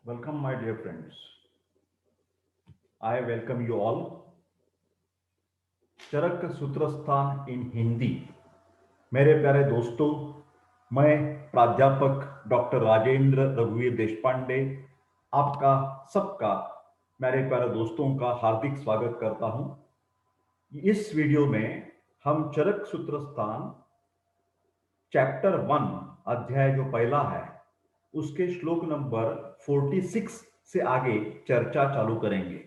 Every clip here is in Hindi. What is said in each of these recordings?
Welcome, my dear friends. I welcome you all. चरक सूत्रस्थान इन हिंदी। मेरे प्यारे दोस्तों, मैं प्राध्यापक डॉक्टर राजेंद्र रघुवीर देशपांडे आपका सबका, मेरे प्यारे दोस्तों का हार्दिक स्वागत करता हूं। इस वीडियो में हम चरक सूत्रस्थान चैप्टर 1 अध्याय जो पहला है उसके श्लोक नंबर 46 से आगे चर्चा चालू करेंगे।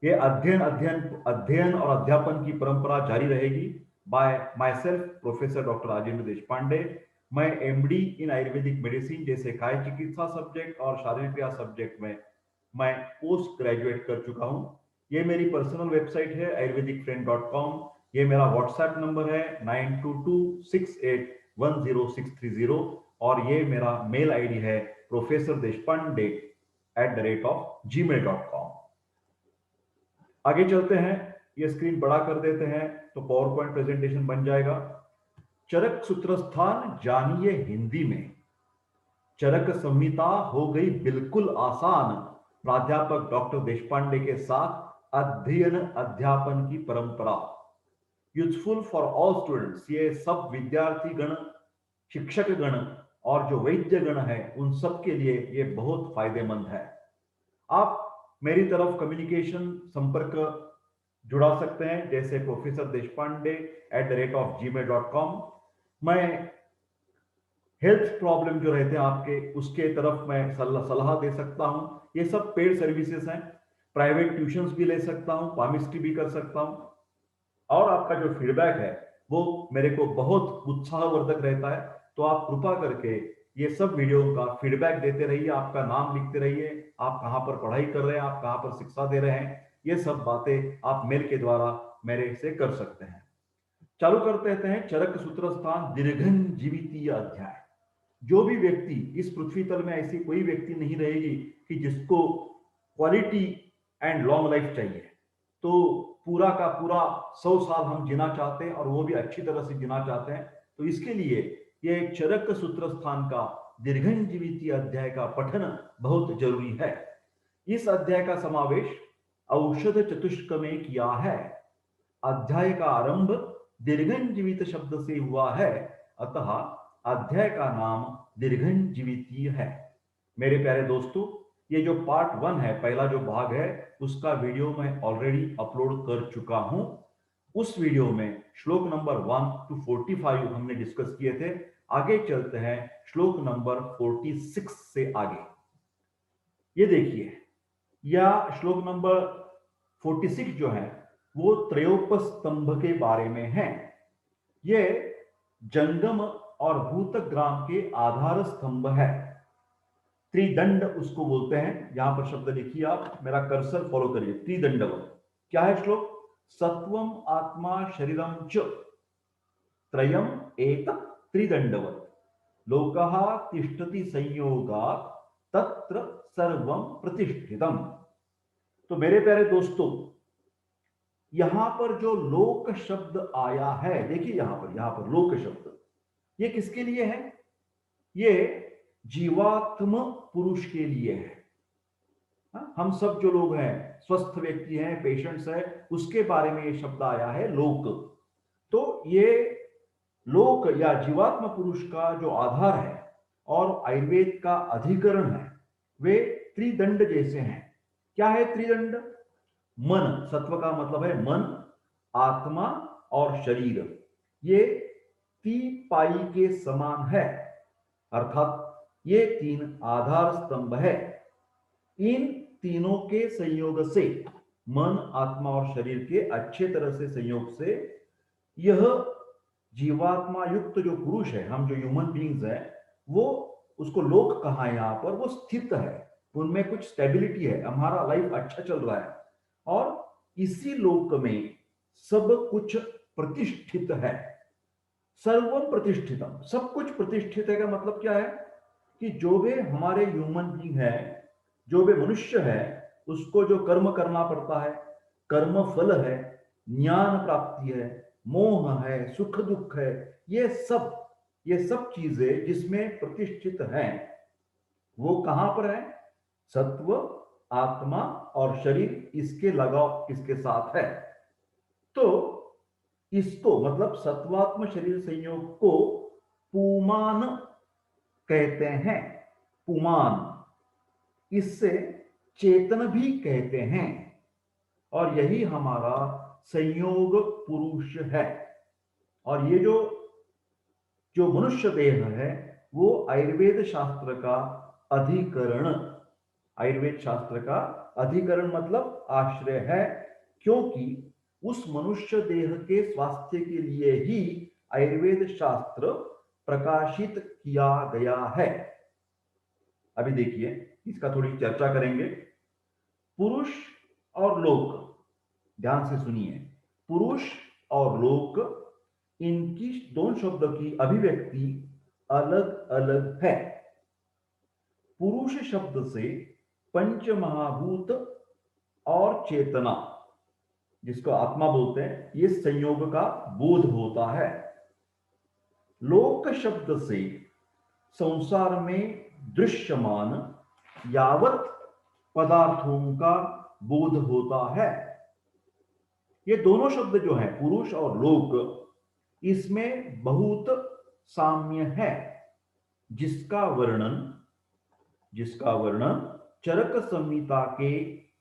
ये अध्ययन और अध्यापन की परंपरा जारी रहेगी। Bye my self professor doctor Rajendra Deshpande. मैं एमडी इन आयुर्वेदिक मेडिसिन जैसे काय चिकित्सा सब्जेक्ट और शारीरिक क्रिया सब्जेक्ट में मैं पोस्ट ग्रेजुएट कर चुका हूं। ये मेरी पर्सनल वेबसाइट है ayurvedicfriend.com। ये मेरा व्हाट्सएप नंबर है 9226810630 और ये मेरा मेल आईडी है professordeshpande@gmail.com। आगे चलते हैं, ये स्क्रीन बड़ा कर देते हैं तो पावर पॉइंट प्रेजेंटेशन बन जाएगा। चरक सूत्रस्थान जानिए हिंदी में। चरक संहिता हो गई बिल्कुल आसान, प्राध्यापक डॉक्टर देशपांडे के साथ अध्ययन अध्यापन की परंपरा। Useful for all students. ये सब विद्यार्थी गण, शिक्षक गण और जो वैद्य गण है उन सब के लिए ये बहुत फायदेमंद है। आप मेरी तरफ कम्युनिकेशन संपर्क जुड़ा सकते हैं, जैसे प्रोफेसर देशपांडे @gmail.com। मैं हेल्थ प्रॉब्लम जो रहते हैं आपके, उसके तरफ मैं सलाह दे सकता हूं। ये सब पेड सर्विसेज हैं। प्राइवेट ट्यूशंस भी ले सकता हूं, पामिस्ट्री भी कर सकता हूं। और आपका जो फीडबैक है वो मेरे को बहुत उत्साहवर्धक रहता है। तो आप कृपा करके ये सब वीडियो का फीडबैक देते रहिए, आपका नाम लिखते रहिए, आप कहां पर पढ़ाई कर रहे हैं, आप कहां पर शिक्षा दे रहे हैं, ये सब बातें आप मेल के द्वारा मेरे से कर सकते हैं। चालू करते हैं चरक सूत्रस्थान दीर्घन जीवितीय अध्याय। जो भी व्यक्ति, इस पृथ्वी तल में ऐसी कोई व्यक्ति नहीं रहेगी कि जिसको क्वालिटी एंड लॉन्ग लाइफ चाहिए। तो पूरा का पूरा 100 साल हम जीना चाहते हैं और वो भी अच्छी तरह से जीना चाहते हैं। तो इसके लिए ये चरक सूत्रस्थान का दीर्घन जीवितीय अध्याय का पठन बहुत जरूरी है। इस अध्याय का समावेश औषध चतुष्क में किया है। अध्याय का आरंभ दीर्घन जीवित शब्द से हुआ है, अतः अध्याय का नाम दीर्घन जीवितीय है। मेरे प्यारे दोस्तों, ये जो पार्ट 1 है, पहला जो भाग है, उसका वीडियो मैं ऑलरेडी अपलोड कर चुका हूं। उस वीडियो में श्लोक नंबर 1 to 45 हमने डिस्कस किए थे। आगे चलते हैं श्लोक नंबर 46 से आगे। ये देखिए, या श्लोक नंबर 46 जो है वो त्रयोपस स्तंभ के बारे में है। ये जंगम और भूतग्राम के आधार स्तंभ है। त्रिदंड उसको बोलते हैं। यहां पर शब्द लिखिए, आप मेरा कर्सर फॉलो करिए। त्रिदंडवत क्या है श्लोक? सत्वम आत्मा शरीरम च त्रयम एतत् त्रिदंडवत लोकः तिष्ठति संयोगात् तत्र सर्वम प्रतिष्ठितम। तो मेरे प्यारे दोस्तों, यहां पर जो लोक शब्द आया है, देखिए यहां पर लोक शब्द, ये किसके लिए है? ये जीवात्म पुरुष के लिए है। हम सब जो लोग हैं, स्वस्थ व्यक्ति हैं, पेशेंट्स हैं, उसके बारे में ये शब्द आया है लोक। तो ये लोक या जीवात्म पुरुष का जो आधार है और आयुर्वेद का अधिकरण है, वे त्रिदंड जैसे हैं। क्या है त्रिदंड? मन, सत्व का मतलब है मन, आत्मा और शरीर। ये तीपाई के समान है, अर्थात ये 3 आधार स्तंभ है। इन तीनों के संयोग से, मन, आत्मा और शरीर के अच्छे तरह से संयोग से, यह जीवात्मा युक्त जो पुरुष है, हम जो ह्यूमन बीइंग्स है, वो उसको लोक कहा है। यहां पर वो स्थित है, उनमें कुछ स्टेबिलिटी है, हमारा लाइफ अच्छा चल रहा है और इसी लोक में सब कुछ प्रतिष्ठित है। सर्वम प्रतिष्ठितम, सब कुछ प्रतिष्ठित है का मतलब क्या है? कि जो भी हमारे ह्यूमन बीइंग है, जो भी मनुष्य है, उसको जो कर्म करना पड़ता है, कर्म फल है, ज्ञान प्राप्ति है, मोह है, सुख दुख है, ये सब चीजें जिसमें प्रतिष्ठित हैं, वो कहां पर है? सत्व, आत्मा और शरीर, इसके लगाव किसके साथ है? तो इसको मतलब सत्वात्म शरीर संयोग को पुमान कहते हैं। पुमान, इससे चेतन भी कहते हैं, और यही हमारा संयोग पुरुष है। और ये जो जो मनुष्य देह है वो आयुर्वेद शास्त्र का अधिकरण, आयुर्वेद शास्त्र का अधिकरण मतलब आश्रय है, क्योंकि उस मनुष्य देह के स्वास्थ्य के लिए ही आयुर्वेद शास्त्र प्रकाशित किया गया है। अभी देखिए, इसका थोड़ी चर्चा करेंगे। पुरुष और लोक, ध्यान से सुनिए, पुरुष और लोक, इनकी दोनों शब्दों की अभिव्यक्ति अलग अलग है। पुरुष शब्द से पंच महाभूत और चेतना, जिसको आत्मा बोलते हैं, ये संयोग का बोध होता है। लोक शब्द से संसार में दृश्यमान यावत पदार्थों का बोध होता है। ये दोनों शब्द जो है पुरुष और लोक, इसमें बहुत साम्य है, जिसका वर्णन चरक संहिता के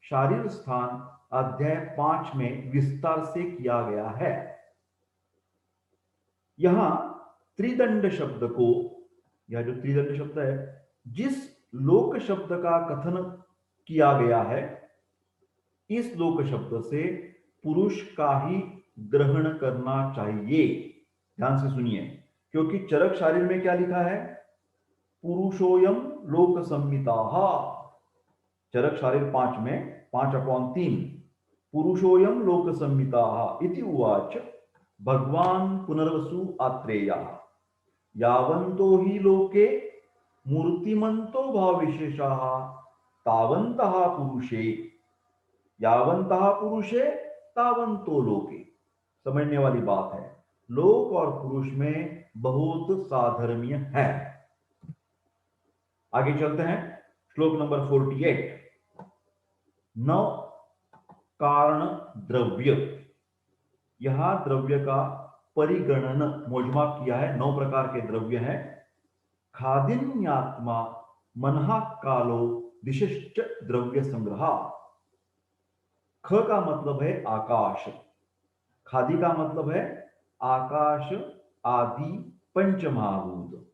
शारीर स्थान अध्याय 5 में विस्तार से किया गया है। यहां त्रिदंड शब्द को, यह जो त्रिदंड शब्द है, जिस लोक शब्द का कथन किया गया है, इस लोक शब्द से पुरुष का ही ग्रहण करना चाहिए। ध्यान से सुनिए, क्योंकि चरक शारीर में क्या लिखा है? पुरुषोयम लोक संहिता। चरक शारीर 5 में 5/3 पुरुषोयम लोक संहिता इति उवाच भगवान पुनर्वसु आत्रेया यावन्तो हि लोके मूर्तिमन्तो भावविशेषाः तावन्तः पुरुषे यावन्तः पुरुषे तावन्तो लोके। समझने वाली बात है, लोक और पुरुष में बहुत साधर्म्य है। आगे चलते हैं, श्लोक नंबर 48। नौ कारण द्रव्य, यहां द्रव्य का परिगणन मोजमाप किया है। 9 प्रकार के द्रव्य हैं। खादिन्यात्मा मनहा कालो विशिष्ट द्रव्य संग्रह। ख का मतलब है आकाश, खादी का मतलब है आकाश आदि पंचमहाभूत।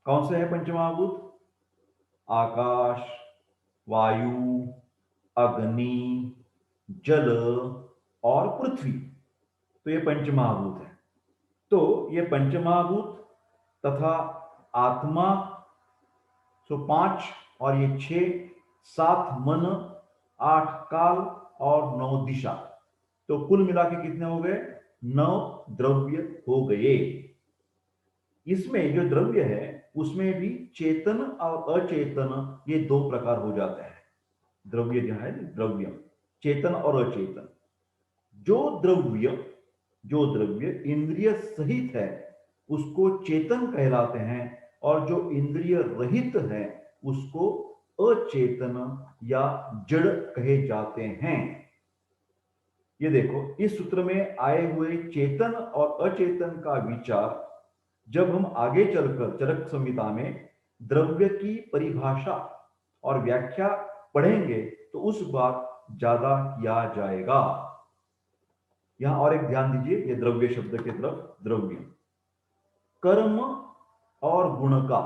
कौन से है पंचमहाभूत? आकाश, वायु, अग्नि, जल और पृथ्वी। तो ये पंचमहाभूत है। तो ये पंचमहाभूत तथा आत्मा, तो 5 और ये 6, 7 मन, 8 काल और 9 दिशा। तो कुल मिला के कितने हो गए? 9 द्रव्य हो गए। इसमें जो द्रव्य है उसमें भी चेतन और अचेतन, ये 2 प्रकार हो जाते हैं। द्रव्य जो है, द्रव्य चेतन और अचेतन। जो द्रव्य इंद्रिय सहित है उसको चेतन कहलाते हैं, और जो इंद्रिय रहित है उसको अचेतन या जड़ कहे जाते हैं। ये देखो, इस सूत्र में आए हुए चेतन और अचेतन का विचार जब हम आगे चलकर चरक संहिता में द्रव्य की परिभाषा और व्याख्या पढ़ेंगे तो उस बार ज्यादा किया जाएगा। यहां और एक ध्यान दीजिए, ये द्रव्य शब्द के तरफ। द्रव्य कर्म और गुण का,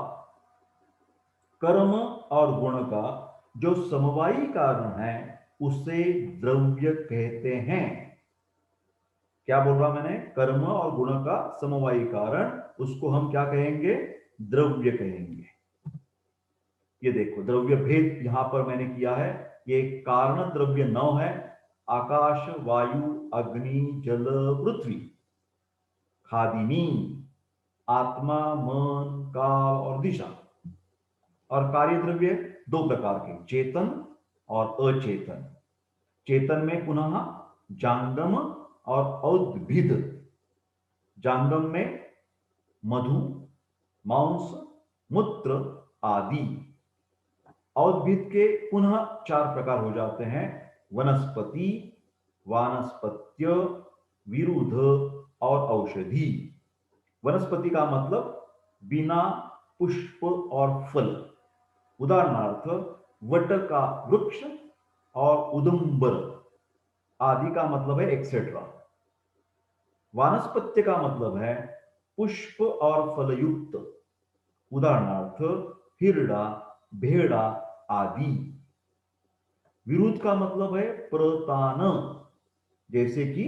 कर्म और गुण का जो समवायी कारण है उसे द्रव्य कहते हैं। क्या बोल रहा मैंने? कर्म और गुण का समवायी कारण, उसको हम क्या कहेंगे? द्रव्य कहेंगे। ये देखो, द्रव्य भेद यहां पर मैंने किया है। ये कारण द्रव्य 9 है। आकाश, वायु, अग्नि, जल, पृथ्वी। खादिनी, आत्मा, मन, काल और दिशा। और कार्य द्रव्य 2 प्रकार के, चेतन और अचेतन। चेतन में पुनः जांगम और औद्भिद। जांगम में मधु, मांस, मूत्र आदि। औद्भिद के पुनः 4 प्रकार हो जाते हैं: वनस्पति, वानस्पत्य, विरुद्ध और औषधि। वनस्पति का मतलब बिना पुष्प और फल, उदाहरणार्थ वट का वृक्ष और उदुम्बर आदि का मतलब है एक्सेट्रा। वानस्पत्य का मतलब है पुष्प और फलयुक्त, उदाहरणार्थ हिरडा, भेड़ा आदि। विरुद्ध का मतलब है प्रतान, जैसे कि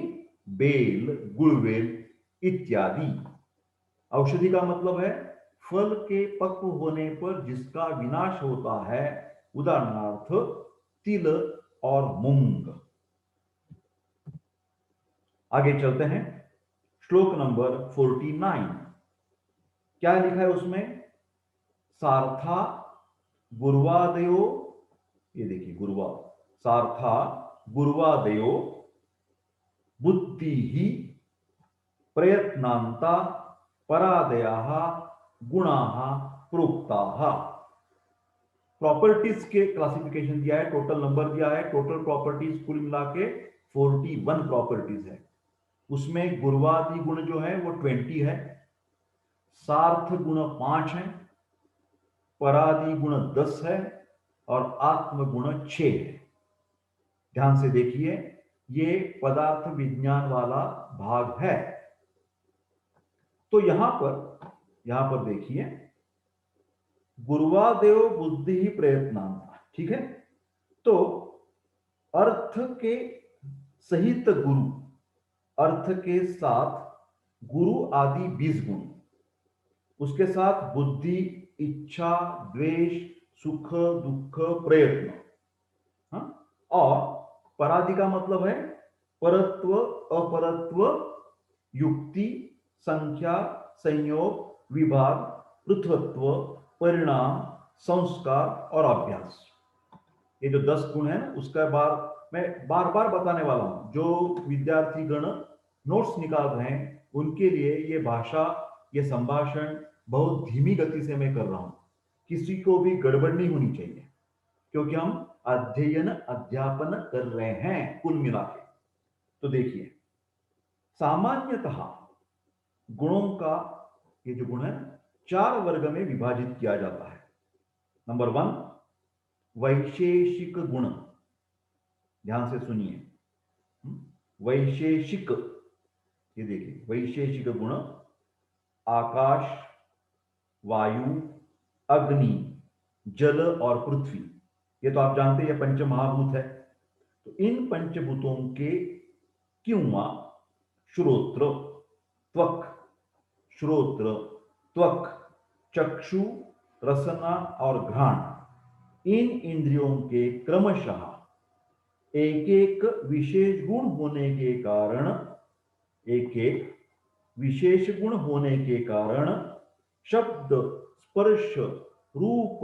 बेल, गुड़वेल इत्यादि। औषधि का मतलब है फल के पक्व होने पर जिसका विनाश होता है, उदाहरणार्थ तिल और मूंग। आगे चलते हैं, श्लोक नंबर 49। क्या लिखा है उसमें? सार्था गुरुवादयो, ये देखिए गुरुवा, सार्था गुरुवादयो बुद्धि ही प्रयत्नांता परादयाः गुणाः प्रोक्ताः। प्रॉपर्टीज के क्लासिफिकेशन दिया है, टोटल नंबर दिया है, टोटल प्रॉपर्टीज कुल मिला के 41 प्रॉपर्टीज है। उसमें गुरुवादि गुण जो है वो 20 है, सार्थ गुण 5 है, परादि गुण 10 है और आत्म गुण 6 है। ध्यान से देखिए, ये पदार्थ विज्ञान वाला भाग है। तो यहां पर देखिए, गुरुवादेव बुद्धि ही प्रयत्नांता, ठीक है। तो अर्थ के सहित गुरु, अर्थ के साथ गुरु आदि 20 गुण, उसके साथ बुद्धि, इच्छा, द्वेष, सुख, दुख, प्रयत्न, हाँ? और परादि का मतलब है परत्व, अपरत्व, युक्ति, संख्या, संयोग, विभाग, पृथ्वत्व, परिणाम, संस्कार और अभ्यास। ये जो 10 गुण है ना, उसका मैं बार बार बताने वाला हूं। जो विद्यार्थी गण नोट्स निकाल रहे हैं उनके लिए ये भाषा, ये संभाषण बहुत धीमी गति से मैं कर रहा हूं। किसी को भी गड़बड़ नहीं होनी चाहिए, क्योंकि हम अध्ययन अध्यापन कर रहे हैं कुल मिला के। तो देखिए, सामान्यतः गुणों का, ये जो गुण है 4 वर्ग में विभाजित किया जाता है। नंबर 1, वैशेषिक गुण। ध्यान से सुनिए, वैशेषिक, ये देखिए वैशेषिक गुण आकाश, वायु, अग्नि, जल और पृथ्वी। ये तो आप जानते हैं ये पंच महाभूत है। तो इन पंचभूतों के क्यों श्रोत्र, त्वक, श्रोत्र, त्वक, चक्षु, रसना और घ्राण, इन इंद्रियों के क्रमशः एक एक विशेष गुण होने के कारण, एक एक विशेष गुण होने के कारण शब्द, स्पर्श, रूप,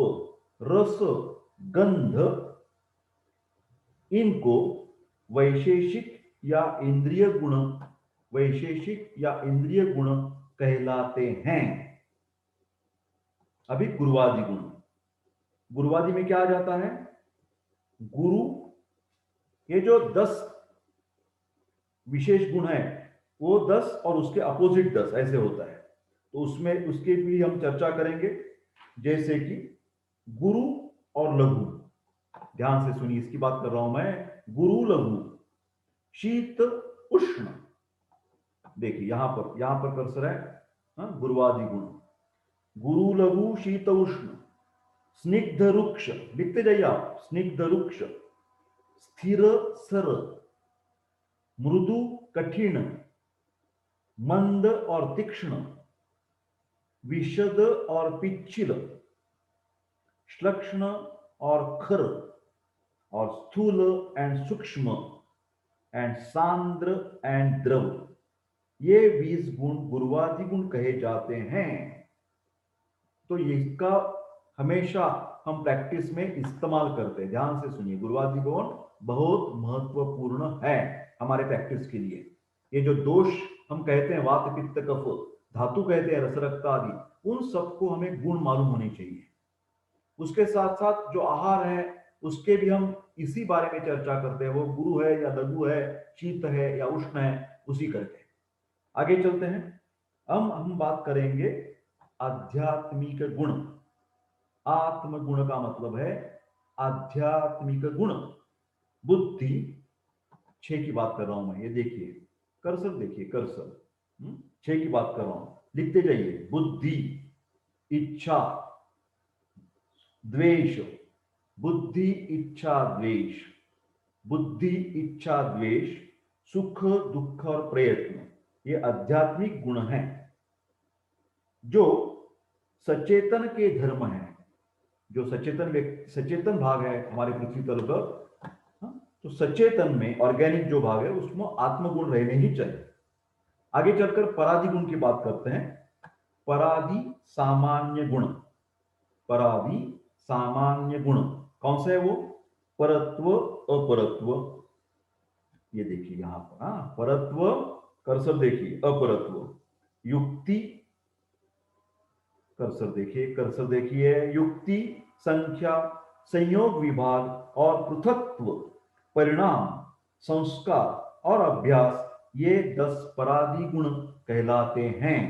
रस, गंध, इनको वैशेषिक या इंद्रिय गुण, वैशेषिक या इंद्रिय गुण कहलाते हैं। अभी गुरुवादि गुण, गुरुवादि में क्या आ जाता है? गुरु, ये जो 10 विशेष गुण है वो 10 और उसके अपोजिट 10 ऐसे होता है। तो उसमें उसके भी हम चर्चा करेंगे, जैसे कि गुरु और लघु। ध्यान से सुनिए, इसकी बात कर रहा हूं मैं। गुरु, लघु, शीत, उष्ण। देखिए यहां पर कर्सर है, गुरुवादि गुण, गुरु, लघु, शीत, उष्ण, स्निग्ध रुक्ष, लिखते जाइए आप, स्निग्ध रुक्ष, स्थिर सर, मृदु कठिन, मंद और तीक्ष्ण, विशद और पिच्छिल, श्लक्ष्ण और खर, और स्थूल एंड सूक्ष्म, एंड सांद्र एंड द्रव। ये 20 गुण गुरुवादि गुण कहे जाते हैं। तो इसका हमेशा हम प्रैक्टिस में इस्तेमाल करते हैं। ध्यान से सुनिए, गुरुवादि गुण बहुत महत्वपूर्ण है हमारे प्रैक्टिस के लिए। ये जो दोष हम कहते हैं, वात, पित्त, कफ, धातु कहते हैं, रस, रक्त आदि, उन सबको हमें गुण मालूम होने चाहिए। उसके साथ साथ जो आहार है उसके भी हम इसी बारे में चर्चा करते हैं, वो गुरु है या लघु है, शीत है या उष्ण है, उसी करके आगे चलते हैं। हम बात करेंगे आध्यात्मिक गुण। आत्म गुण का मतलब है आध्यात्मिक गुण। बुद्धि, 6 की बात कर रहा हूं मैं, ये देखिए कर्सर, देखिए कर्सर, 6 की बात कर रहा हूं, लिखते जाइए। बुद्धि, इच्छा, द्वेष, बुद्धि इच्छा द्वेष, बुद्धि इच्छा द्वेष, सुख दुख और प्रयत्न, ये आध्यात्मिक गुण हैं जो सचेतन के धर्म है। जो सचेतन भाग है हमारे पृथ्वी तल पर, तो सचेतन में ऑर्गेनिक जो भाग है उसमें आत्मगुण रहने ही चाहिए। आगे चलकर पराधि गुण की बात करते हैं। पराधि सामान्य गुण, पराधि सामान्य गुण कौन सा है वो? परत्व, अपरत्व, ये देखिए यहां पर, परत्व, कर्सर देखिए, अपरत्व, युक्ति, कर्सर देखिए, युक्ति, संख्या, संयोग विभाग और पृथक्त्व, परिणाम, संस्कार और अभ्यास, ये 10 पराधि गुण कहलाते हैं।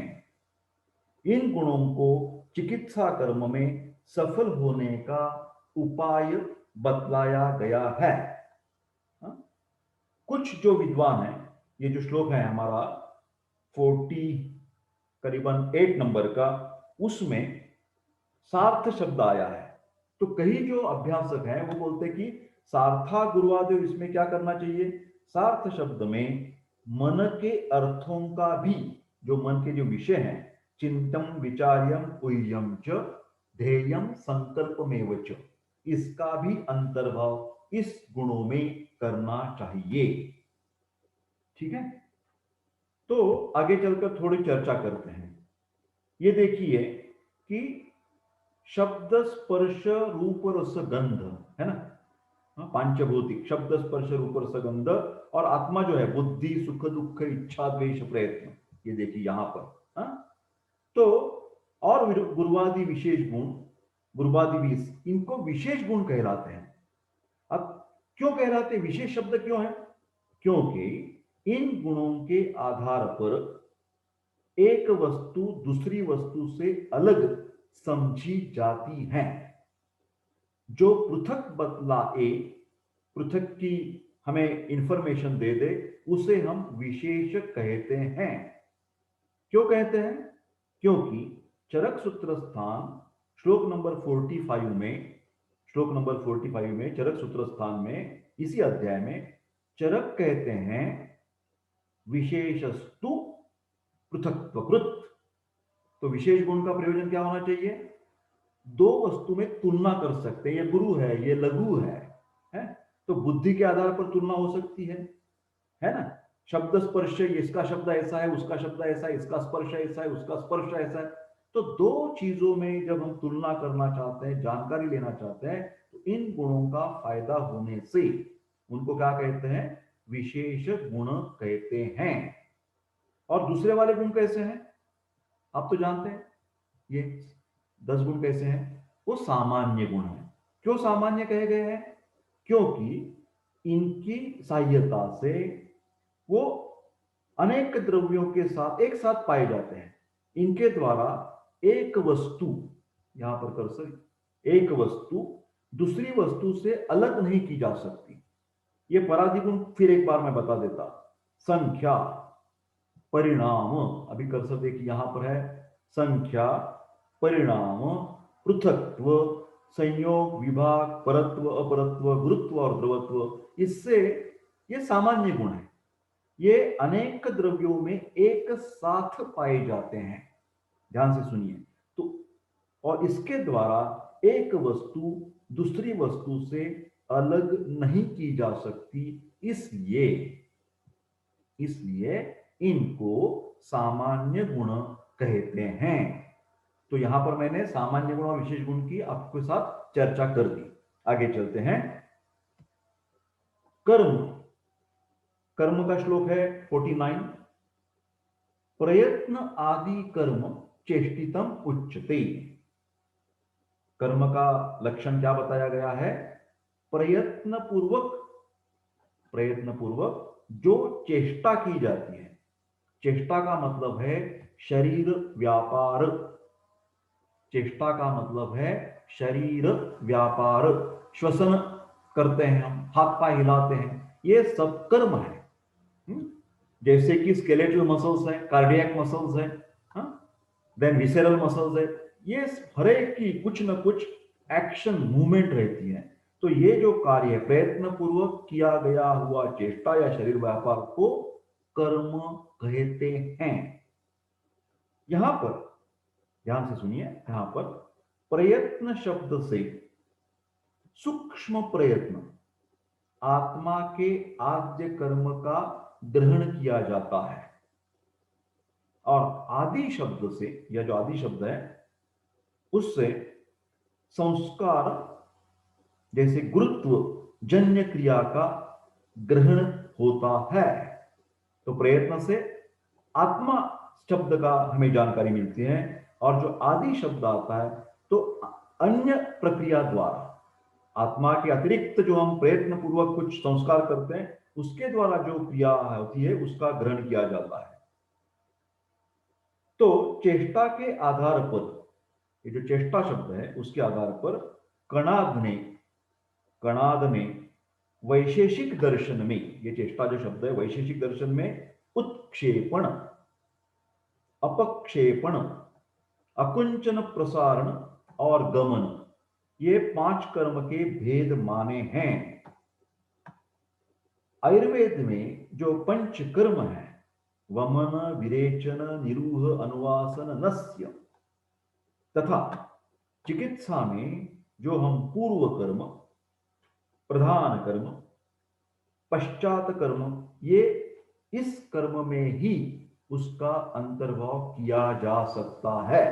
इन गुणों को चिकित्सा कर्म में सफल होने का उपाय बतलाया गया है। कुछ जो विद्वान है, ये जो श्लोक है हमारा 40 करीबन 8 नंबर का, उसमें सार्थ शब्द आया है। तो कई जो अभ्यासक हैं वो बोलते हैं कि सार्था गुरुवादेव, इसमें क्या करना चाहिए? सार्थ शब्द में मन के अर्थों का भी, जो मन के जो विषय हैं, चिंतम विचार्यम उय्यम च ध्येयम संकल्पमेव च, इसका भी अंतर्भाव इस गुणों में करना चाहिए। ठीक है, तो आगे चलकर थोड़ी चर्चा करते हैं। ये देखिए कि शब्द स्पर्श रूप रस गंध है ना, पांचभौतिक शब्द स्पर्श रूप रस गंध, और आत्मा जो है बुद्धि सुख दुख इच्छा द्वेष प्रयत्न, ये देखिए यहां पर। तो और गुरुवादि विशेष गुण, गुरुवादि 20, इनको विशेष गुण कहलाते हैं। अब क्यों कहलाते हैं? विशेष शब्द क्यों है? क्योंकि इन गुणों के आधार पर एक वस्तु दूसरी वस्तु से अलग समझी जाती है। जो पृथक बतलाए, पृथक की हमें इंफॉर्मेशन दे दे, उसे हम विशेष कहते हैं। क्यों कहते हैं? क्योंकि चरक सूत्र स्थान श्लोक नंबर 45 में, श्लोक नंबर 45 में चरक सूत्र स्थान में, इसी अध्याय में चरक कहते हैं विशेषस्तु पृथक्त्वकृत। तो विशेष गुण का प्रयोजन क्या होना चाहिए? दो वस्तु में तुलना कर सकते हैं, ये गुरु है, ये लघु है? तो बुद्धि के आधार पर तुलना हो सकती है ना। शब्द स्पर्श, इसका शब्द ऐसा है, उसका शब्द ऐसा है, इसका स्पर्श ऐसा है, उसका स्पर्श ऐसा है। तो दो चीजों में जब हम तुलना करना चाहते हैं, जानकारी लेना चाहते हैं, तो इन गुणों का फायदा होने से उनको क्या कहते हैं? विशेष गुण कहते हैं। और दूसरे वाले गुण कैसे हैं? आप तो जानते हैं, ये 10 गुण कैसे हैं? वो सामान्य गुण है। क्यों सामान्य कहे गए हैं? क्योंकि इनकी सहायता से वो अनेक द्रव्यों के साथ एक साथ पाए जाते हैं। इनके द्वारा एक वस्तु, यहां पर कर्सर, एक वस्तु दूसरी वस्तु से अलग नहीं की जा सकती। ये पराधि गुण फिर एक बार मैं बता देता। संख्या, परिणाम, अभी कर्सर देखिए यहां पर है, संख्या, परिणाम, पृथक्त्व, संयोग विभाग, परत्व अपरत्व, गुरुत्व और द्रवत्व, इससे ये सामान्य गुण है। ये अनेक द्रव्यों में एक साथ पाए जाते हैं। ध्यान से सुनिए। तो और इसके द्वारा एक वस्तु दूसरी वस्तु से अलग नहीं की जा सकती, इसलिए इसलिए इनको सामान्य गुण कहते हैं। तो यहां पर मैंने सामान्य गुण और विशेष गुण की आपके साथ चर्चा कर दी। आगे चलते हैं। कर्म, कर्म का श्लोक है 49। प्रयत्न आदि कर्म चेष्टितम उच्यते। कर्म का लक्षण क्या बताया गया है? प्रयत्न पूर्वक जो चेष्टा की जाती है। चेष्टा का मतलब है शरीर व्यापार। चेष्टा का मतलब है शरीर व्यापार। श्वसन करते हैं हम, हाथ पांव हिलाते हैं, ये सब कर्म है। जैसे कि स्केलेटल मसल्स है, कार्डियक मसल्स है, देन विसेरल मसल्स है, ये हर एक की कुछ न कुछ एक्शन मूवमेंट रहती है। तो ये जो कार्य है, प्रयत्न पूर्वक किया गया हुआ चेष्टा या शरीर व्यापार को कर्म कहते हैं। यहां पर ध्यान से सुनिए, यहां पर प्रयत्न शब्द से सूक्ष्म प्रयत्न, आत्मा के आद्य कर्म का ग्रहण किया जाता है। और आदि शब्द से, यह जो आदि शब्द है उससे संस्कार जैसे गुरुत्व जन्य क्रिया का ग्रहण होता है। तो प्रयत्न से आत्मा शब्द का हमें जानकारी मिलती है, और जो आदि शब्द आता है तो अन्य प्रक्रिया द्वारा, आत्मा के अतिरिक्त जो हम प्रयत्न पूर्वक कुछ संस्कार करते हैं उसके द्वारा जो क्रिया होती है उसका ग्रहण किया जाता है। तो चेष्टा के आधार पर, ये जो चेष्टा शब्द है उसके आधार पर कणाद ने वैशेषिक दर्शन में, ये चेष्टा जो शब्द है वैशेषिक दर्शन में उत्क्षेपण, अपक्षेपण, अकुंचन प्रसारण और गमन, ये 5 कर्म के भेद माने हैं। आयुर्वेद में जो पंच कर्म है, वमन, विरेचन, निरूह, अनुवासन, नस्य, तथा चिकित्सा में जो हम पूर्व कर्म, प्रधान कर्म, पश्चात कर्म, ये इस कर्म में ही उसका अंतर्भाव किया जा सकता है।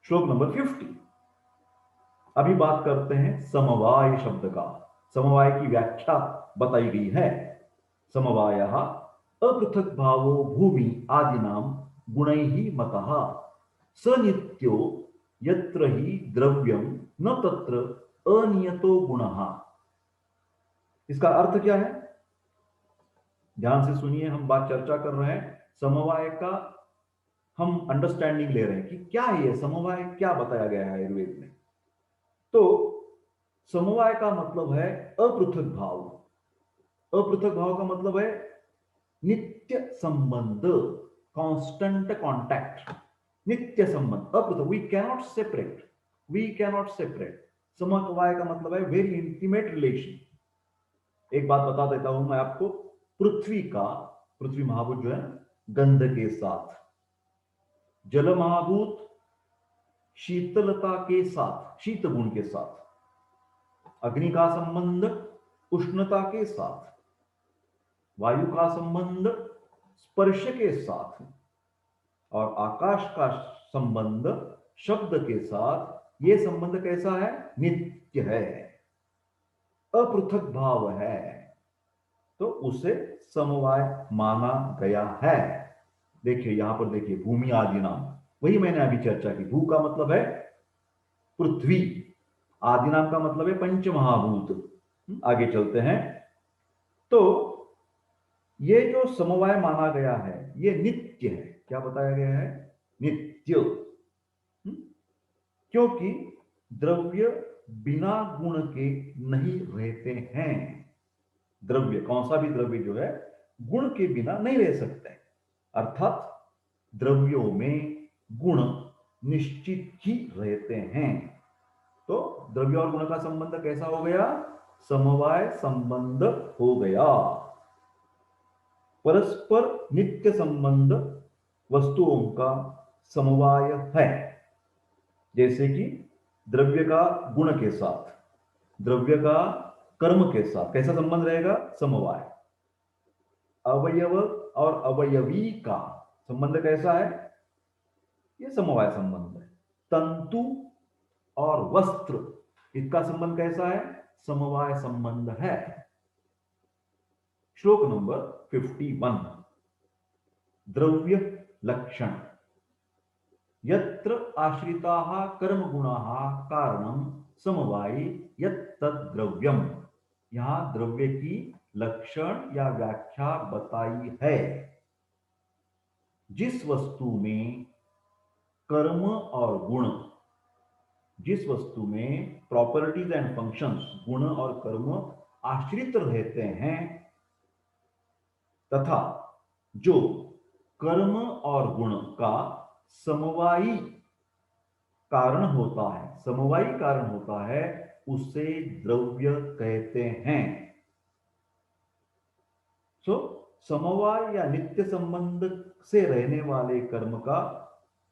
श्लोक नंबर 50। अभी बात करते हैं समवाय शब्द का। समवाय की व्याख्या बताई गई है। समवायः अपृथक भावो भूमि आदिनाम गुणैः मतः स नित्यो यत्र हि द्रव्यम न तत्र अनियतो गुणः। इसका अर्थ क्या है? ध्यान से सुनिए, हम बात चर्चा कर रहे हैं समवाय का, हम अंडरस्टैंडिंग ले रहे हैं कि क्या है समवाय, क्या बताया गया है आयुर्वेद में। तो समवाय का मतलब है अपृथक भाव। अपृथक भाव का मतलब है नित्य संबंध, कांस्टेंट कांटेक्ट, नित्य संबंध, अपृथक, वी कैनॉट सेपरेट। समवाय का मतलब है वेरी इंटीमेट रिलेशन। एक बात बता देता हूं मैं आपको, पृथ्वी महाभूत जो है गंध के साथ, जल महाभूत शीतलता के साथ, शीत गुण के साथ, अग्नि का संबंध उष्णता के साथ, वायु का संबंध स्पर्श के साथ, और आकाश का संबंध शब्द के साथ। यह संबंध कैसा है? नित्य है, अपृथक भाव है, तो उसे समवाय माना गया है। देखिए यहां पर देखिए, भूमि आदि नाम, वही मैंने अभी चर्चा की। भू का मतलब है पृथ्वी, आदि नाम का मतलब है पंच महाभूत। आगे चलते हैं। तो ये जो समवाय माना गया है ये नित्य है। क्या बताया गया है? नित्य। क्योंकि द्रव्य बिना गुण के नहीं रहते हैं। द्रव्य, कौन सा भी द्रव्य जो है गुण के बिना नहीं रह सकते, अर्थात द्रव्यों में गुण निश्चित ही रहते हैं। तो द्रव्य और गुण का संबंध कैसा हो गया? समवाय संबंध हो गया। परस्पर नित्य संबंध वस्तुओं का समवाय है। जैसे कि द्रव्य का गुण के साथ, द्रव्य का कर्म के साथ कैसा संबंध रहेगा? समवाय। अवयव और अवयवी का संबंध कैसा है? यह समवाय संबंध है। तंतु और वस्त्र, इसका संबंध कैसा है? समवाय संबंध है। श्लोक नंबर 51, द्रव्य लक्षण। यत्र आश्रिताः कर्म गुणाः कारणम समवायी यत् द्रव्यम। यहां द्रव्य की लक्षण या व्याख्या बताई है। जिस वस्तु में कर्म और गुण, जिस वस्तु में प्रॉपर्टीज एंड फंक्शंस गुण और कर्म आश्रित रहते हैं तथा जो कर्म और गुण का समवायी कारण होता है, समवायी कारण होता है, उसे द्रव्य कहते हैं। समवाय या नित्य संबंध से रहने वाले कर्म का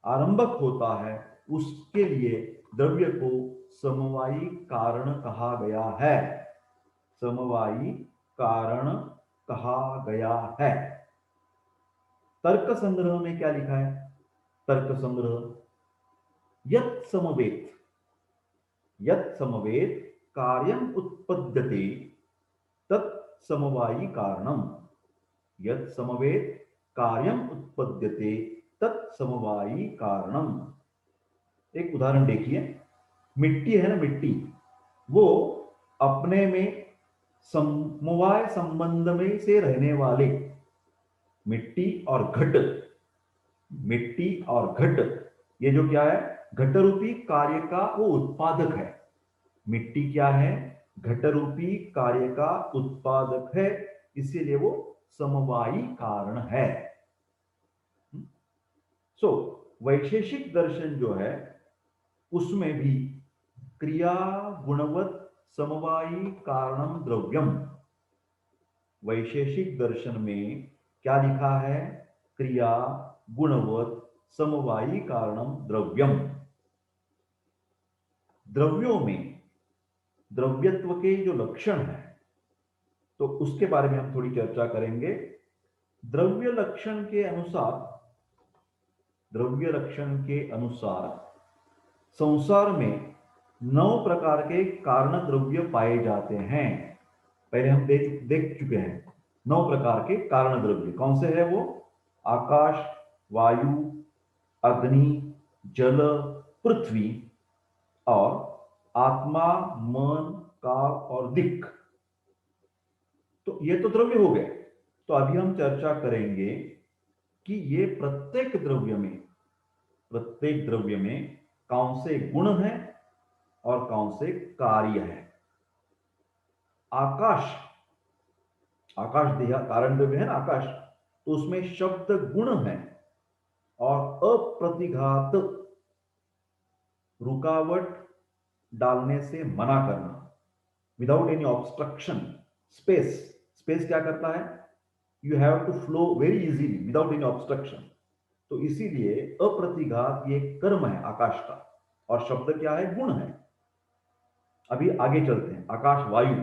आरंभक होता है, उसके लिए द्रव्य को समवायी कारण कहा गया है। समवायी कारण कहा गया है। तर्क संग्रह में क्या लिखा है? तर्क संग्रह, यत् समवेत, यत् समवेत कार्यम उत्पद्यते तत् समवायी कारणम। यत् समवेत कार्यम उत्पद्यते तत् समवायी कारणम। एक उदाहरण देखिए, मिट्टी है ना, मिट्टी, वो अपने में समवाय संबंध में से रहने वाले मिट्टी और घट, मिट्टी और घट, ये जो क्या है, घट रूपी कार्य का वो उत्पादक है। मिट्टी क्या है? घट रूपी कार्य का उत्पादक है, इसीलिए वो समवायी कारण है। वैशेषिक दर्शन जो है उसमें भी क्रिया गुणवत समवायी कारणम द्रव्यम। वैशेषिक दर्शन में क्या लिखा है? क्रिया गुणवत समवायी कारणम द्रव्यम। द्रव्यों में द्रव्यत्व के जो लक्षण है, तो उसके बारे में हम थोड़ी चर्चा करेंगे। द्रव्य लक्षण के अनुसार, द्रव्य लक्षण के अनुसार संसार में 9 प्रकार के कारण द्रव्य पाए जाते हैं। पहले हम देख चुके हैं 9 प्रकार के कारण द्रव्य। कौन से है वो? आकाश, वायु, अग्नि, जल, पृथ्वी और आत्मा, मन, काल और दिक्। तो ये तो द्रव्य हो गए। तो अभी हम चर्चा करेंगे कि ये प्रत्येक द्रव्य में कौन से गुण हैं और कौन से कार्य हैं। आकाश, आकाश देह कारण द्रव्य है ना, आकाश, तो उसमें शब्द गुण है और अप्रतिघात, रुकावट डालने से मना करना, without any obstruction. Space, space क्या करता है? You have to flow very easily without any obstruction. तो इसीलिए अप्रतिघात ये कर्म है आकाश का, और शब्द क्या है? गुण है। अभी आगे चलते हैं। आकाश, वायु,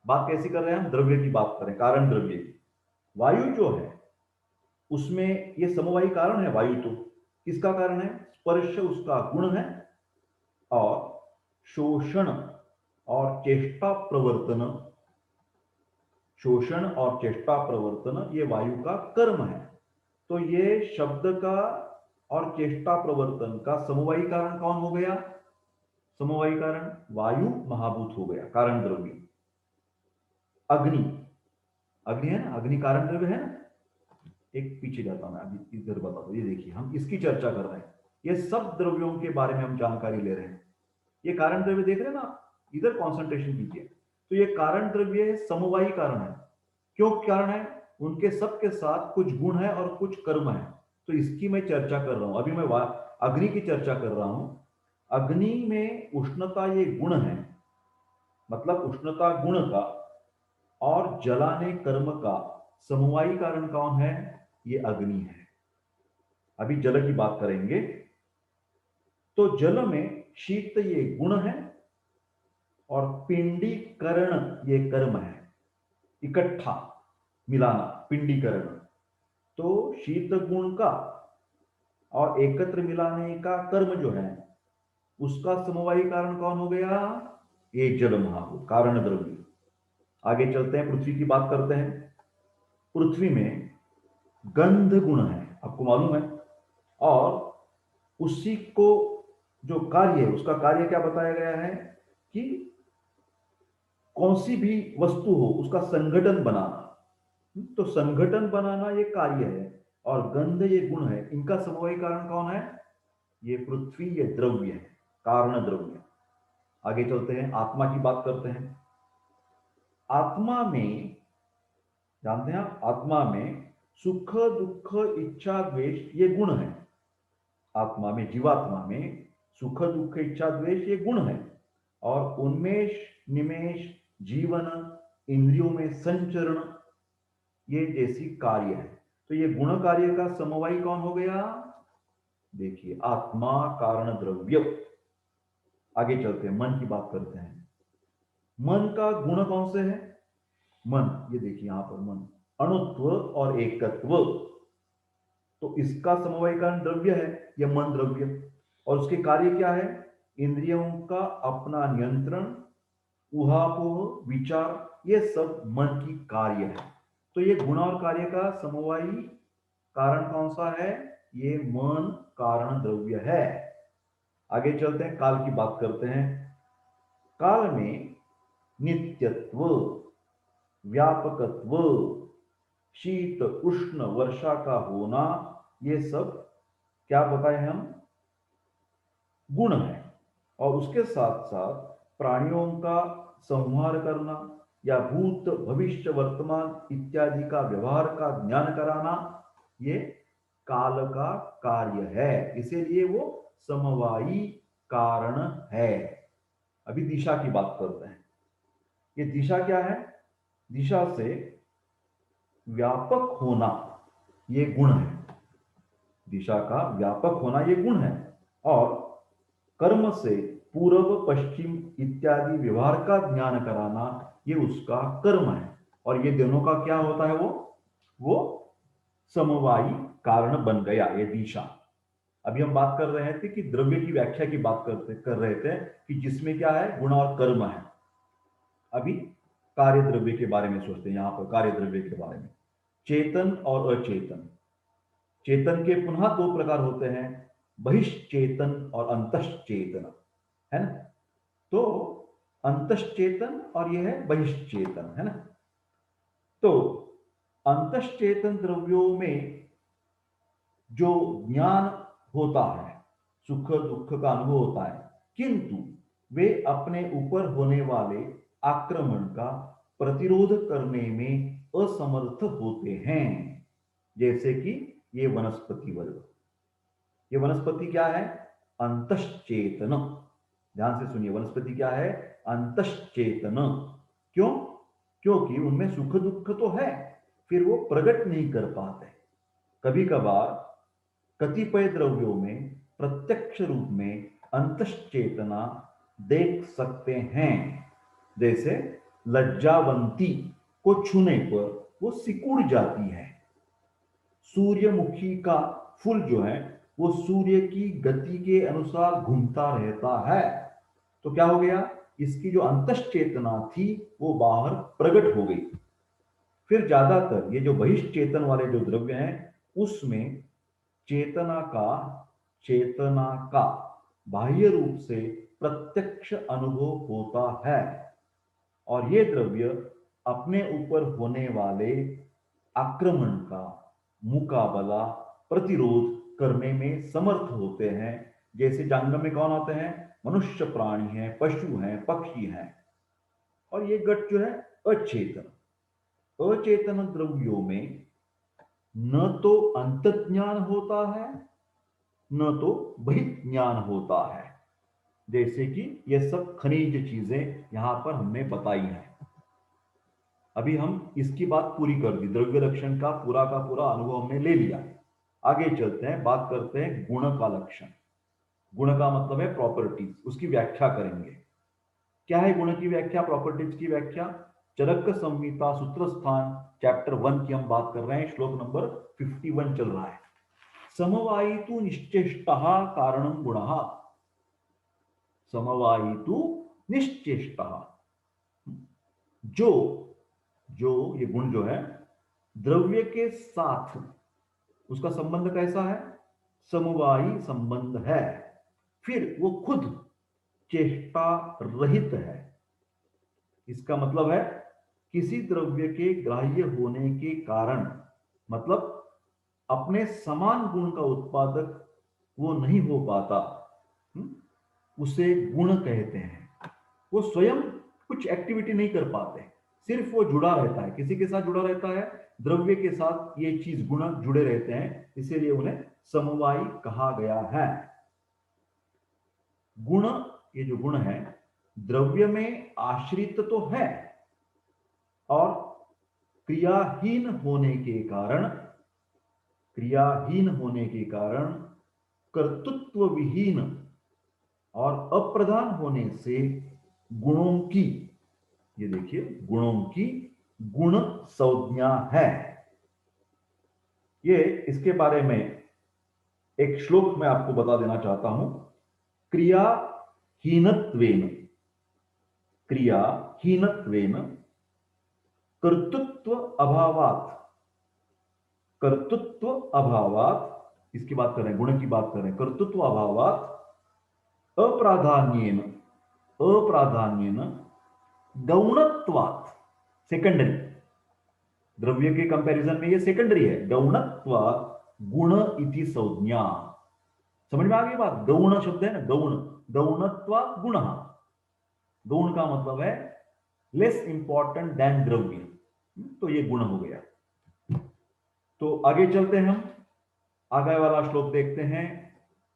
बात कैसी कर रहे हैं हम? द्रव्य की बात करें, कारण द्रव्य की। वायु जो है उसमें ये समवायी कारण है। वायु तो किसका कारण है? स्पर्श उसका गुण है, और शोषण और चेष्टा प्रवर्तन, शोषण और चेष्टा प्रवर्तन ये वायु का कर्म है। तो ये शब्द का और चेष्टा प्रवर्तन का समवायी कारण कौन हो गया? समवायी कारण वायु महाभूत हो गया, कारण द्रव्य। अग्नि, अग्नि है ना, अग्नि कारण द्रव्य है ना। एक पीछे जाता हूं मैं, अभी इधर बताता हूं। ये देखिए, हम इसकी चर्चा कर रहे हैं। ये सब द्रव्यों के बारे में हम जानकारी ले रहे हैं। ये कारण द्रव्य देख रहे हैं ना, इधर कॉन्सेंट्रेशन कीजिए। तो ये कारण द्रव्य समवायी कारण है। क्यों कारण है? उनके सबके साथ कुछ गुण है और कुछ कर्म है। तो इसकी मैं चर्चा कर रहा हूं। अभी मैं अग्नि की चर्चा कर रहा हूं। अग्नि में उष्णता ये गुण है, मतलब उष्णता गुण का, और जलाने कर्म का समवायी कारण कौन है? ये अग्नि है। अभी जल की बात करेंगे। तो जल में शीत ये गुण है और पिंडीकरण ये कर्म है। इकट्ठा मिलाना, पिंडीकरण। तो शीत गुण का और एकत्र मिलाने का कर्म जो है उसका समवायी कारण कौन हो गया? ये जल महाभूत, कारण द्रव्य। आगे चलते हैं, पृथ्वी की बात करते हैं। पृथ्वी में गंध गुण है, आपको मालूम है, और उसी को जो कार्य है उसका कार्य क्या बताया गया है कि कौन सी भी वस्तु हो उसका संगठन बनाना। तो संगठन बनाना ये कार्य है और गंध ये गुण है। इनका समवायी कारण कौन है? ये पृथ्वी, ये द्रव्य है, कारण द्रव्य। आगे चलते हैं, आत्मा की बात करते हैं। आत्मा में जानते हैं आप, आत्मा में सुख दुख इच्छा द्वेष ये गुण है। आत्मा में, जीवात्मा में सुख दुख इच्छा द्वेष ये गुण है और उन्मेष निमेष जीवन इंद्रियों में संचरण ये जैसी कार्य है। तो ये गुण कार्य का समवायी कौन हो गया? देखिए, आत्मा कारण द्रव्य। आगे चलते हैं, मन की बात करते हैं। मन का गुण कौन से है? मन, ये देखिए यहां पर मन, अणुत्व और एकत्व। तो इसका समवायी कारण द्रव्य है, यह मन द्रव्य। और उसके कार्य क्या है? इंद्रियों का अपना नियंत्रण, ऊहापोह विचार, ये सब मन की कार्य है। तो ये गुण और कार्य का समवायी कारण कौन सा है? ये मन कारण द्रव्य है। आगे चलते हैं, काल की बात करते हैं। काल में नित्यत्व, व्यापकत्व, शीत उष्ण वर्षा का होना, ये सब क्या बताए हम? गुण है। और उसके साथ साथ प्राणियों का संहार करना या भूत भविष्य वर्तमान इत्यादि का व्यवहार का ज्ञान कराना, ये काल का कार्य है, इसीलिए वो समवायी कारण है। अभी दिशा की बात करते हैं। ये दिशा क्या है? दिशा से व्यापक होना ये गुण है। दिशा का व्यापक होना ये गुण है। और कर्म से पूर्व पश्चिम इत्यादि व्यवहार का ज्ञान कराना ये उसका कर्म है। और ये दोनों का क्या होता है? वो समवायी कारण बन गया, ये दिशा। अभी हम बात कर रहे थे कि द्रव्य की व्याख्या की बात कर रहे थे कि जिसमें क्या है? गुण और कर्म है। अभी कार्य द्रव्य के बारे में सोचते हैं। यहां पर कार्य द्रव्य के बारे में, चेतन और अचेतन। चेतन के पुनः दो प्रकार होते हैं, बहिश्चेतन और अंतश्चेतन, है ना? तो अंतश्चेतन और यह है बहिश्चेतन, है ना? तो अंतश्चेतन द्रव्यों में जो ज्ञान होता है, सुख दुख का अनुभव होता है, किंतु वे अपने ऊपर होने वाले आक्रमण का प्रतिरोध करने में असमर्थ होते हैं। जैसे कि ये वनस्पति वर्ग। ये वनस्पति क्या है? अंतश्चेतन। ध्यान से सुनिए, वनस्पति क्या है? अंतश्चेतन। क्यों? क्योंकि उनमें सुख दुख तो है, फिर वो प्रकट नहीं कर पाते। कभी कभार कतिपय द्रव्यों में प्रत्यक्ष रूप में अंतश्चेतना देख सकते हैं। जैसे लज्जावंती को छूने पर वो सिकुड़ जाती है। सूर्यमुखी का फूल जो है वो सूर्य की गति के अनुसार घूमता रहता है। तो क्या हो गया? इसकी जो अंतश्चेतना थी वो बाहर प्रकट हो गई। फिर ज्यादातर ये जो बहिश्चेतन वाले जो द्रव्य हैं उसमें चेतना का बाह्य रूप से प्रत्यक्ष अनुभव होता है। और ये द्रव्य अपने ऊपर होने वाले आक्रमण का मुकाबला, प्रतिरोध करने में समर्थ होते हैं। जैसे जंगल में कौन आते हैं? मनुष्य प्राणी हैं, पशु हैं, पक्षी हैं। और ये घट जो है अचेतन। अचेतन द्रव्यों में न तो अंतज्ञान होता है न तो बहिज्ञान होता है। जैसे कि ये सब खनिज चीजें यहां पर हमने बताई हैं। अभी हम इसकी बात पूरी कर दी, द्रव्य लक्षण का पूरा अनुभव हमने ले लिया। आगे चलते हैं, बात करते हैं गुण का लक्षण। गुण का मतलब है प्रॉपर्टीज, उसकी व्याख्या करेंगे। क्या है गुण की व्याख्या, प्रॉपर्टीज की व्याख्या? चरक संहिता सूत्र स्थान चैप्टर 1 की हम बात कर रहे हैं, श्लोक नंबर 51 चल रहा है। समवायितु निश्चेष्टः कारणं गुणः। समवायितु निश्चेष्टः, जो जो ये गुण जो है द्रव्य के साथ उसका संबंध कैसा है? समवायी संबंध है, फिर वो खुद चेष्टा रहित है। इसका मतलब है किसी द्रव्य के ग्राह्य होने के कारण, मतलब अपने समान गुण का उत्पादक वो नहीं हो पाता, उसे गुण कहते हैं। वो स्वयं कुछ एक्टिविटी नहीं कर पाते, सिर्फ वो जुड़ा रहता है, किसी के साथ जुड़ा रहता है, द्रव्य के साथ ये चीज गुण जुड़े रहते हैं, इसीलिए उन्हें समवायी कहा गया है। गुण, ये जो गुण है द्रव्य में आश्रित तो है, और क्रियाहीन होने के कारण, क्रियाहीन होने के कारण कर्तृत्व विहीन और अप्रधान होने से गुणों की, ये देखिए गुणों की गुण संज्ञा है। ये इसके बारे में एक श्लोक मैं आपको बता देना चाहता हूं। क्रियाहीनत्वेन, क्रियाहीनत्वेन कर्तृत्व अभावात, कर्तृत्व अभावात, इसकी बात कर रहे हैं, गुण की बात कर रहे हैं, कर्तृत्व अभावात अप्राधान्येन, अप्राधान्येन गौणत्वात्, सेकेंडरी, द्रव्य के कंपैरिजन में ये सेकेंडरी है, गौणत्वात् गुण इति संज्ञा। समझ में आ गई बात? गौण शब्द है ना, गौण, गौणत्वात् गुण, गौण का मतलब है लेस इंपॉर्टेंट देन द्रव्य, तो ये गुण हो गया। तो आगे चलते हैं, हम आगे वाला श्लोक देखते हैं।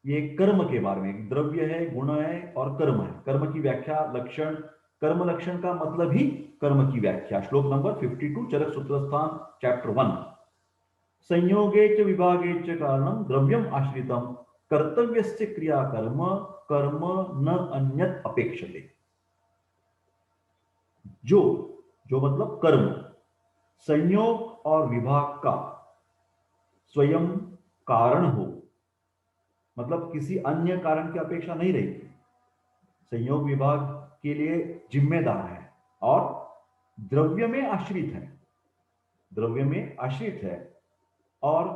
ये कर्म के बारे में, द्रव्य है, गुण है और कर्म है, कर्म की व्याख्या, लक्षण, कर्म लक्षण का मतलब ही कर्म की व्याख्या। श्लोक नंबर 52, चरक सूत्रस्थान, चैप्टर 1। संयोगे च विभागे च कारणम द्रव्यम आश्रितम कर्तव्यस्य क्रिया कर्म, कर्म न अन्यत अपेक्षते। जो, जो मतलब कर्म संयोग और विभाग का स्वयं कारण हो, मतलब किसी अन्य कारण की अपेक्षा नहीं रही, संयोग विभाग के लिए जिम्मेदार है और द्रव्य में आश्रित है, द्रव्य में आश्रित है, और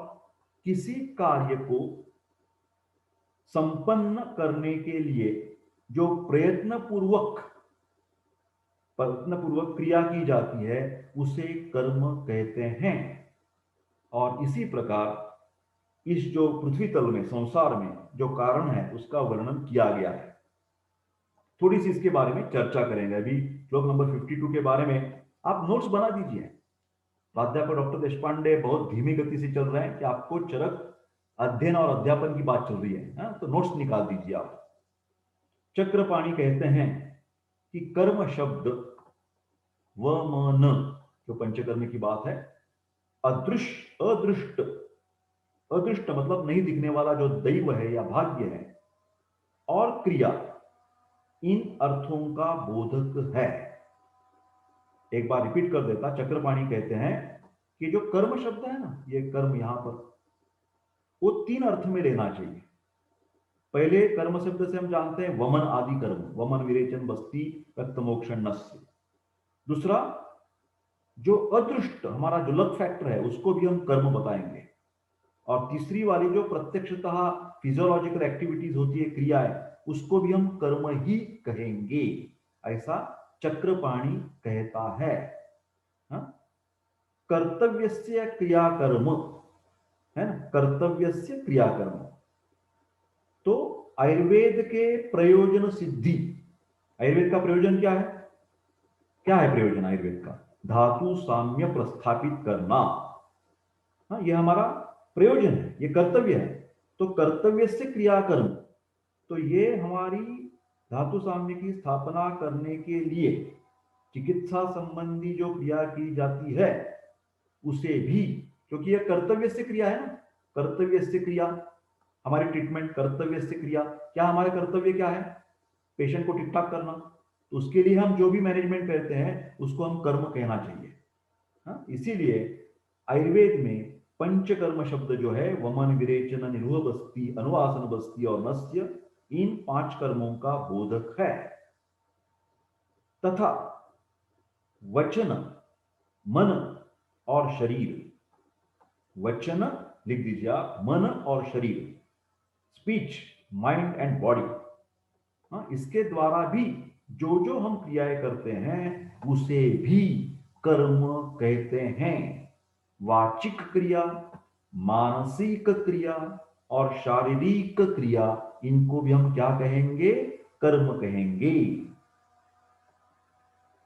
किसी कार्य को संपन्न करने के लिए जो प्रयत्न पूर्वक क्रिया की जाती है उसे कर्म कहते हैं। और इसी प्रकार इस जो पृथ्वी तल में, संसार में जो कारण है उसका वर्णन किया गया है। थोड़ी सी इसके बारे में चर्चा करेंगे। अभी श्लोक नंबर 52 के बारे में आप नोट्स बना दीजिए। प्राध्यापक डॉक्टर देशपांडे बहुत धीमी गति से चल रहे हैं कि आपको चरक अध्ययन और अध्यापन की बात चल रही है, तो नोट्स निकाल दीजिए आप। चक्रपाणी कहते हैं कि कर्म शब्द व म न, जो पंचकर्म की बात है, अदृष्ट, अदृष्ट, अदृष्ट मतलब नहीं दिखने वाला जो दैव है या भाग्य है, और क्रिया, इन अर्थों का बोधक है। एक बार रिपीट कर देता, चक्रपाणी कहते हैं कि जो कर्म शब्द है ना, ये कर्म यहां पर वो तीन अर्थ में लेना चाहिए। पहले कर्म शब्द से हम जानते हैं वमन आदि कर्म, वमन विरेचन बस्ती रक्त मोक्षण नस्य। दूसरा, जो अदृष्ट हमारा जो लक फैक्टर है उसको भी हम कर्म बताएंगे। और तीसरी वाली जो प्रत्यक्षतः फिजियोलॉजिकल एक्टिविटीज होती है, क्रियाएं, उसको भी हम कर्म ही कहेंगे, ऐसा चक्रपाणी कहता है। कर्तव्यस्य क्रियाकर्म है ना, कर्तव्यस्य क्रियाकर्म। तो आयुर्वेद के प्रयोजन सिद्धि, आयुर्वेद का प्रयोजन क्या है? क्या है प्रयोजन आयुर्वेद का? धातु साम्य प्रस्थापित करना, यह हमारा प्रयोजन है, ये कर्तव्य है। तो कर्तव्य से क्रियाकर्म, तो ये हमारी धातु साम्य की स्थापना करने के लिए चिकित्सा संबंधी जो क्रिया की जाती है उसे भी, क्योंकि यह कर्तव्य से क्रिया है ना, कर्तव्य से क्रिया, हमारी ट्रीटमेंट कर्तव्य से क्रिया, क्या हमारे कर्तव्य क्या है? पेशेंट को ठीक ठाक करना, तो उसके लिए हम जो भी मैनेजमेंट करते हैं उसको हम कर्म कहना चाहिए। इसीलिए आयुर्वेद में पंचकर्म शब्द जो है, वमन विरेचन निरूह बस्ती अनुवासन बस्ती और नस्य, इन 5 कर्मों का बोधक है। तथा वचन, मन और शरीर, वचन लिख दीजिए आप, मन और शरीर, स्पीच, माइंड एंड बॉडी। हाँ, इसके द्वारा भी जो जो हम क्रियाएं करते हैं उसे भी कर्म कहते हैं। वाचिक क्रिया, मानसिक क्रिया और शारीरिक क्रिया, इनको भी हम क्या कहेंगे? कर्म कहेंगे।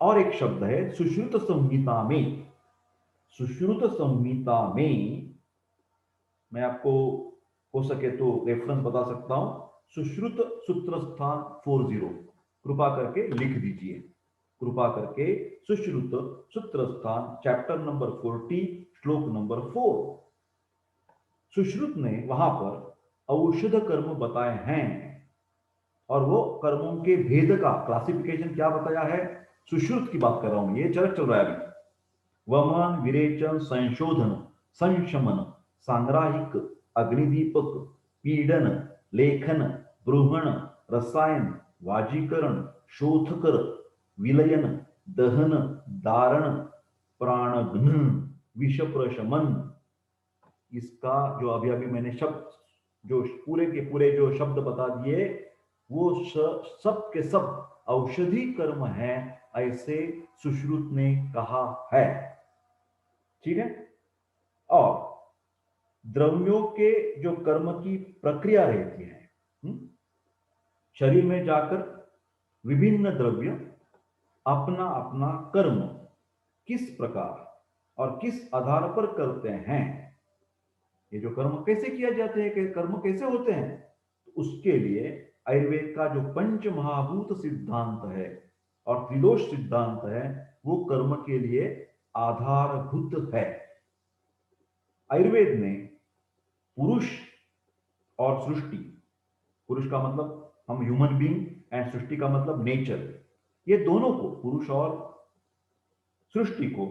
और एक शब्द है सुश्रुत संहिता में। सुश्रुत संहिता में मैं आपको हो सके तो रेफरेंस बता सकता हूं, सुश्रुत सूत्र स्थान 40, कृपा करके लिख दीजिए। कृपा करके सुश्रुत सूत्र स्थान चैप्टर नंबर 40 श्लोक नंबर 4। सुश्रुत ने वहां पर औषध कर्म बताए हैं और वो कर्मों के भेद का क्लासिफिकेशन क्या बताया है? सुश्रुत की बात कर रहा हूं, ये चर्चा चल रहा है अभी। वमन, विरेचन, संशोधन, संशमन, सांग्राहिक, अग्निदीपक, पीडन, लेखन, ब्रूहण, रसायन, वाजीकरण, शोथकर, विलयन, दहन, दारण, प्राणघ्न, विष प्रशमन। इसका जो अभी अभी मैंने शब्द, जो पूरे के पूरे जो शब्द बता दिए, वो सब के सब औषधि कर्म है, ऐसे सुश्रुत ने कहा है। ठीक है। और द्रव्यों के जो कर्म की प्रक्रिया रहती है, शरीर में जाकर विभिन्न द्रव्य अपना अपना कर्म किस प्रकार और किस आधार पर करते हैं, ये जो कर्म कैसे किया जाते हैं, कर्म कैसे होते हैं, तो उसके लिए आयुर्वेद का जो पंच महाभूत सिद्धांत है और त्रिदोष सिद्धांत है, वो कर्म के लिए आधारभूत है। आयुर्वेद में पुरुष और सृष्टि, पुरुष का मतलब हम ह्यूमन बीइंग एंड सृष्टि का मतलब नेचर, ये दोनों को, पुरुष और सृष्टि को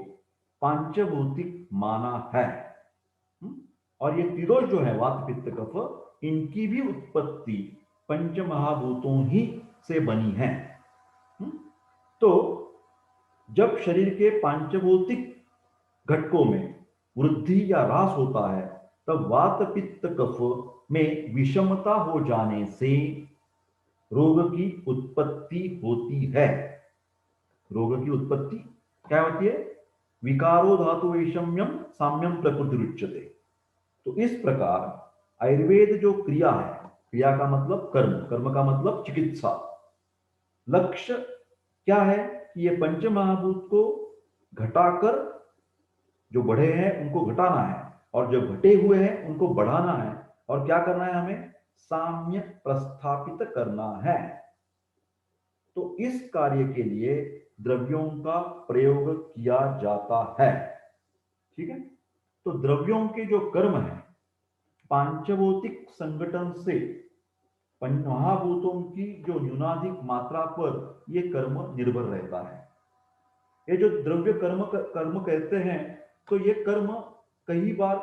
पांचभौतिक माना है। और ये त्रिदोष जो है वात पित्त कफ, इनकी भी उत्पत्ति पंच महाभूतों ही से बनी है। तो जब शरीर के पांचभौतिक घटकों में वृद्धि या ह्रास होता है, तब वात पित्त कफ में विषमता हो जाने से रोग की उत्पत्ति होती है। रोग की उत्पत्ति क्या होती है? विकारो धातु वैषम्यम साम्यम प्रकृति उच्यते। तो इस प्रकार आयुर्वेद जो क्रिया है, क्रिया का मतलब कर्म, कर्म का मतलब चिकित्सा, लक्ष्य क्या है कि ये पंच महाभूत को घटाकर, जो बढ़े हैं उनको घटाना है और जो घटे हुए हैं उनको बढ़ाना है। और क्या करना है? हमें साम्य प्रस्थापित करना है। तो इस कार्य के लिए द्रव्यों का प्रयोग किया जाता है। ठीक है। तो द्रव्यों के जो कर्म है, पांचभौतिक संगठन से पंचमहाभूतों की जो न्यूनाधिक मात्रा पर यह कर्म निर्भर रहता है। ये जो द्रव्य कर्म कर्म कहते हैं, तो ये कर्म कई बार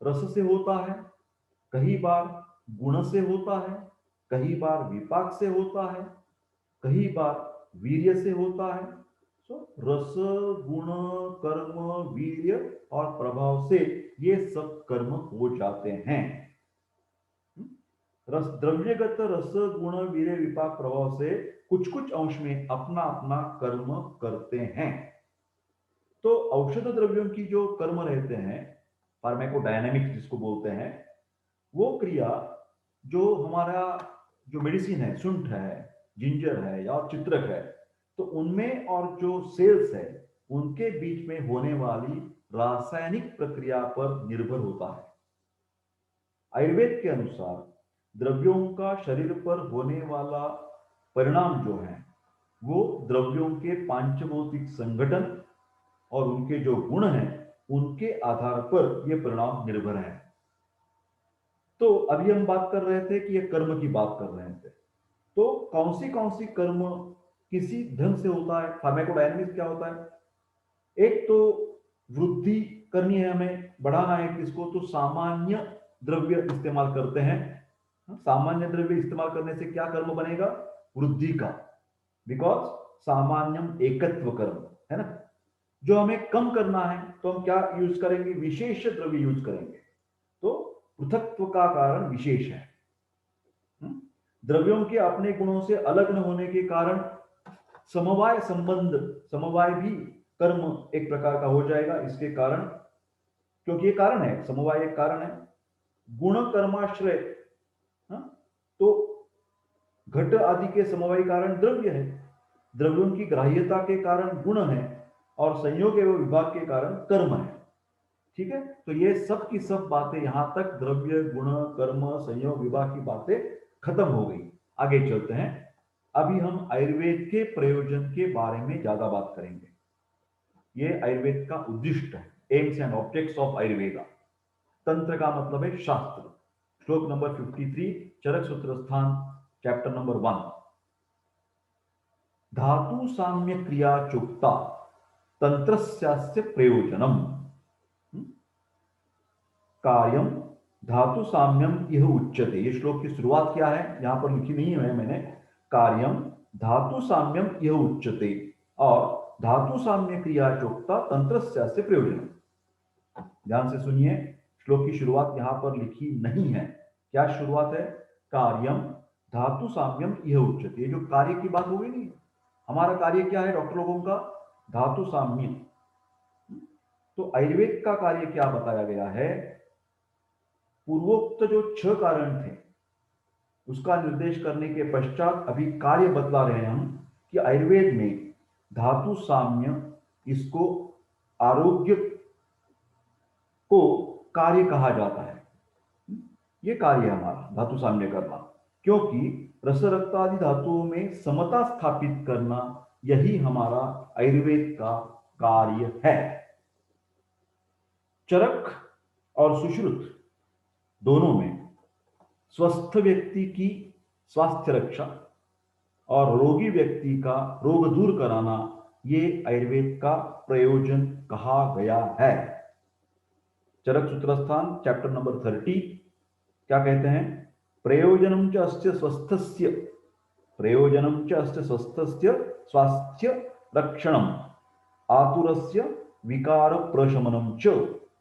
रस से होता है, कई बार गुण से होता है, कई बार विपाक से होता है, कई बार वीर्य से होता है। सो रस, गुण, कर्म, वीर्य और प्रभाव से ये सब कर्म हो जाते हैं। रस, द्रव्यगत रस, गुण, वीर्य, विपाक, प्रभाव से कुछ कुछ अंश में अपना अपना कर्म करते हैं। तो औषध द्रव्यों की जो कर्म रहते हैं, फार्माकोडायनामिक्स जिसको बोलते हैं, वो क्रिया जो हमारा जो मेडिसिन है, शुंठ है, जिंजर है या चित्रक है, तो उनमें और जो सेल्स है उनके बीच में होने वाली रासायनिक प्रक्रिया पर निर्भर होता है। आयुर्वेद के अनुसार द्रव्यों का शरीर पर होने वाला परिणाम जो है, वो द्रव्यों के पांचभौतिक संगठन और उनके जो गुण हैं, उनके आधार पर यह परिणाम निर्भर है। तो अभी हम बात कर रहे थे कि ये कर्म की बात कर रहे थे, तो कौन सी कर्म किसी ढंग से होता है? फार्माकोडायनामिक्स क्या होता है? एक तो वृद्धि करनी है, हमें बढ़ाना है किसको? तो सामान्य द्रव्य इस्तेमाल करते हैं। सामान्य द्रव्य इस्तेमाल करने से क्या कर्म बनेगा? वृद्धि का, बिकॉज सामान्यम एकत्व कर्म है ना। जो हमें कम करना है तो हम क्या यूज करेंगे? विशेष द्रव्य यूज करेंगे। तो पृथक्त्व का कारण विशेष है। द्रव्यों के अपने गुणों से अलग न होने के कारण समवाय संबंध, समवाय भी कर्म एक प्रकार का हो जाएगा इसके कारण, क्योंकि ये कारण है, समवाय एक कारण है। गुण कर्माश्रय, तो घट आदि के समवाय कारण द्रव्य है, द्रव्यों की ग्राह्यता के कारण गुण है, और संयोग एवं विभाग के कारण कर्म है। ठीक है, तो ये सब की सब बातें यहां तक द्रव्य, गुण, कर्म, संयोग, विभाग की बातें खत्म हो गई। आगे चलते हैं। अभी हम आयुर्वेद के प्रयोजन के बारे में ज्यादा बात करेंगे। ये आयुर्वेद का उद्दिष्ट है, AIIMS and objects of Ayurveda. तंत्र का मतलब है शास्त्र। श्लोक नंबर 53, चरक सूत्र स्थान, चैप्टर नंबर 1। धातु साम्य क्रिया चुक्ता तंत्रस्यास्य प्रयोजनम। कार्यम धातु साम्यम यह उच्यते। ये श्लोक की शुरुआत क्या है, यहां पर लिखी नहीं है मैंने। कार्यम धातु साम्यम यह उच्यते, और धातु साम्य क्रिया चुक्ता तंत्रस्यास्य प्रयोजनम। ध्यान से सुनिए, श्लोक की शुरुआत यहां पर लिखी नहीं है। क्या शुरुआत है? कार्यम धातु साम्यम यह उच्यते। ये जो कार्य की बात हो गई नहीं, हमारा कार्य क्या है डॉक्टर लोगों का? धातु साम्य। तो आयुर्वेद का कार्य क्या बताया गया है? पूर्वोक्त जो 6 कारण थे उसका निर्देश करने के पश्चात अभी कार्य बतला रहे हैं हम, कि आयुर्वेद में धातु साम्य, इसको आरोग्य को कार्य कहा जाता है। ये कार्य है हमारा धातु साम्य करना, क्योंकि रस रक्त आदि धातुओं में समता स्थापित करना, यही हमारा आयुर्वेद का कार्य है। चरक और सुश्रुत दोनों में स्वस्थ व्यक्ति की स्वास्थ्य रक्षा और रोगी व्यक्ति का रोग दूर कराना, ये आयुर्वेद का प्रयोजन कहा गया है। चरक सूत्रस्थान चैप्टर नंबर 30 क्या कहते हैं? प्रयोजनम च अस्य स्वस्थस्य, प्रयोजनम च अस्य स्वस्थस्य स्वास्थ्य रक्षणम आतुरस्य विकार प्रशमनम च।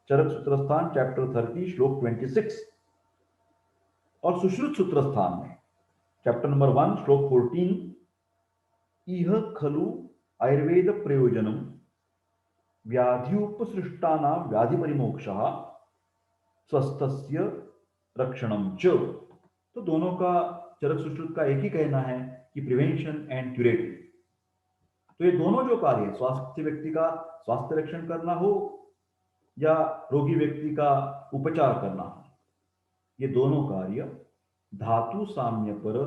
चरक सूत्रस्थान चैप्टर 30 श्लोक 26। और सुश्रुत सूत्रस्थान में चैप्टर नंबर 1 श्लोक 14, इह खलु आयुर्वेद प्रयोजनम व्याधिउपसृष्टानां व्याधि परिमोक्षः स्वस्थस्य रक्षणम च। तो दोनों का, चरक सुश्रुत का एक ही कहना है कि प्रिवेंशन एंड क्यूरेटिव। तो ये दोनों जो कार्य, स्वास्थ्य व्यक्ति का स्वास्थ्य रक्षण करना हो या रोगी व्यक्ति का उपचार करना हो, ये दोनों कार्य धातु साम्य पर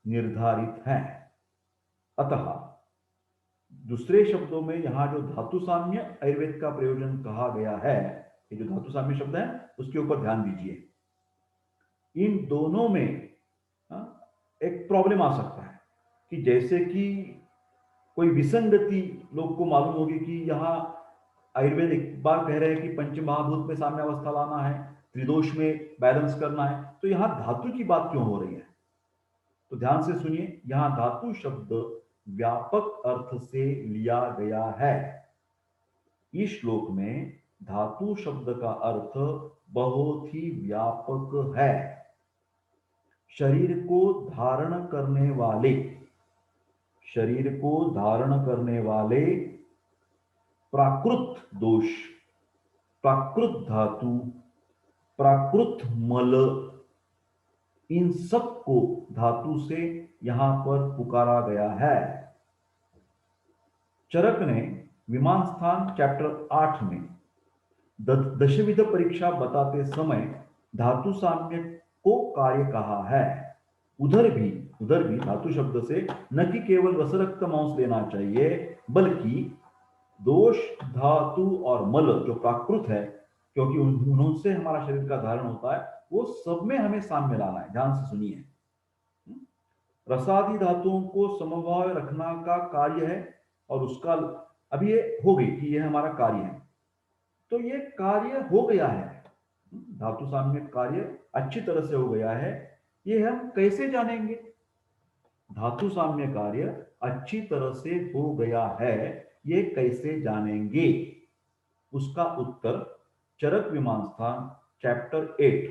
निर्धारित हैं। अतः दूसरे शब्दों में यहां जो धातु साम्य आयुर्वेद का प्रयोजन कहा गया है, ये जो धातु साम्य शब्द है उसके ऊपर ध्यान दीजिए। इन दोनों में एक प्रॉब्लम आ सकता है कि जैसे कि कोई विसंगति लोग को मालूम होगी कि यहाँ आयुर्वेद एक बार कह रहे हैं कि पंच महाभूत में साम्यावस्था लाना है, त्रिदोष में बैलेंस करना है, तो यहाँ धातु की बात क्यों हो रही है? तो ध्यान से सुनिए, यहाँ धातु शब्द व्यापक अर्थ से लिया गया है। इस श्लोक में धातु शब्द का अर्थ बहुत ही व्यापक है। शरीर को धारण करने वाले, शरीर को धारण करने वाले प्राकृत दोष, प्राकृत धातु, प्राकृत मल, इन सब को धातु से यहां पर पुकारा गया है। चरक ने विमान स्थान चैप्टर 8 में दशविध परीक्षा बताते समय धातु साम्य को कार्य कहा है। उधर भी धातु शब्द से न कि केवल रसरक्त मांस लेना चाहिए, बल्कि दोष, धातु और मल जो प्राकृत है, क्योंकि उनसे हमारा शरीर का धारण होता है, वो सब में हमें साम्य लाना है। ध्यान से सुनिए, रसादि धातुओं को समभाव रखना का कार्य है, और उसका अभी ये हो गई कि यह हमारा कार्य है। तो ये कार्य हो गया है, धातु साम्य कार्य अच्छी तरह से हो गया है। ये हम कैसे जानेंगे? धातु साम्य कार्य अच्छी तरह से हो गया है, ये कैसे जानेंगे? उसका उत्तर चरक विमान स्थान चैप्टर 8।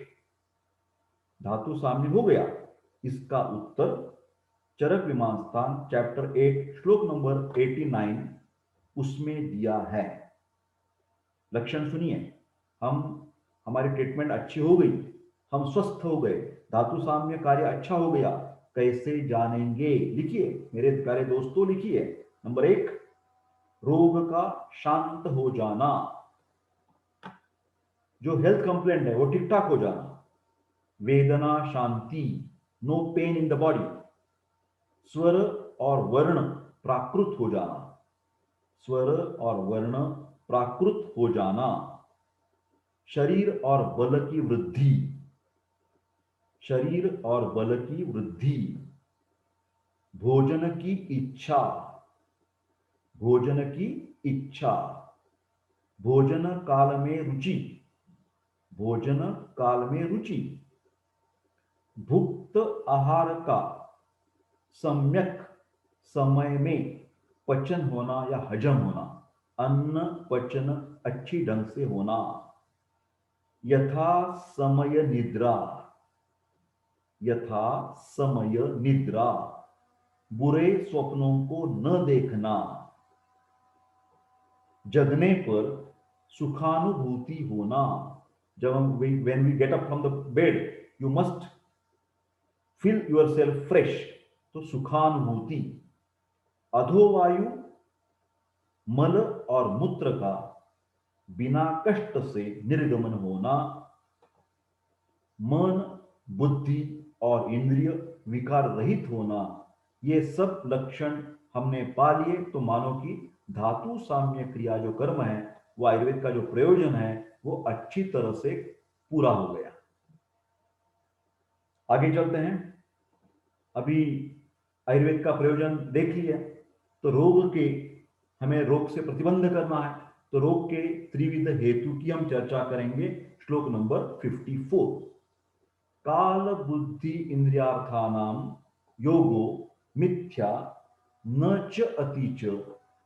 धातु साम्य हो गया, इसका उत्तर चरक विमान स्थान चैप्टर 8 श्लोक नंबर 89 उसमें दिया है। लक्षण सुनिए, हमारी ट्रीटमेंट अच्छी हो गई, हम स्वस्थ हो गए, धातु साम्य कार्य अच्छा हो गया, कैसे जानेंगे? लिखिए मेरे प्यारे दोस्तों, लिखिए। नंबर 1, रोग का शांत हो जाना, जो हेल्थ कंप्लेंट है वो ठीक ठाक हो जाना। वेदना शांति, no pain in the body. स्वर और वर्ण प्राकृत हो जाना, स्वर और वर्ण प्राकृत हो जाना। शरीर और बल की वृद्धि, शरीर और बल की वृद्धि। भोजन की इच्छा, भोजन की इच्छा। भोजन काल में रुचि, भोजन काल में रुचि। भुक्त आहार का सम्यक समय में पचन होना या हजम होना, अन्न पचन अच्छी ढंग से होना। यथा समय निद्रा, यथा समय निद्रा। बुरे स्वप्नों को न देखना। जगने पर सुखानुभूति होना, जब हम when we get up from the bed you must feel yourself fresh, तो सुखानुभूति। अधोवायु मल और मूत्र का बिना कष्ट से निर्गमन होना। मन बुद्धि और इंद्रिय विकार रहित होना। ये सब लक्षण हमने पा लिए तो मानो कि धातु साम्य क्रिया जो कर्म है, वो आयुर्वेद का जो प्रयोजन है वो अच्छी तरह से पूरा हो गया। आगे चलते हैं। अभी आयुर्वेद का प्रयोजन देख लिया, तो हमें रोग से प्रतिबंध करना है, तो रोग के त्रिविध हेतु की हम चर्चा करेंगे। श्लोक नंबर 54। काल बुद्धि इंद्रियार्थानाम योगो मिथ्या न च अति च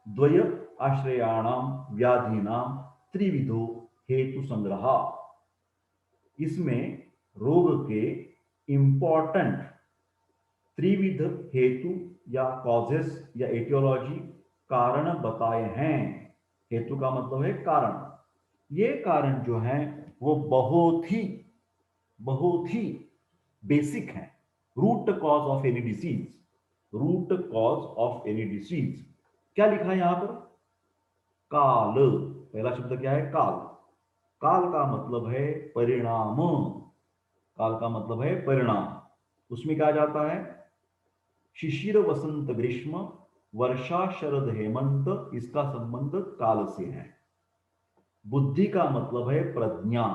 द्वय आश्रयाणाम व्याधीनाम त्रिविधो हेतु संग्रह। इसमें रोग के इंपॉर्टेंट त्रिविध हेतु या कॉजेस या एटियोलॉजी, कारण बताए हैं। हेतु का मतलब है कारण। ये कारण जो है वो बहुत ही बेसिक है। Root cause of any disease, root cause of any disease. क्या लिखा है यहां पर? काल। पहला शब्द क्या है? काल। काल का मतलब है परिणाम, काल का मतलब है परिणाम। उसमें कहा जाता है शिशिर वसंत ग्रीष्म वर्षा शरद हेमंत, इसका संबंध काल से है। बुद्धि का मतलब है प्रज्ञा,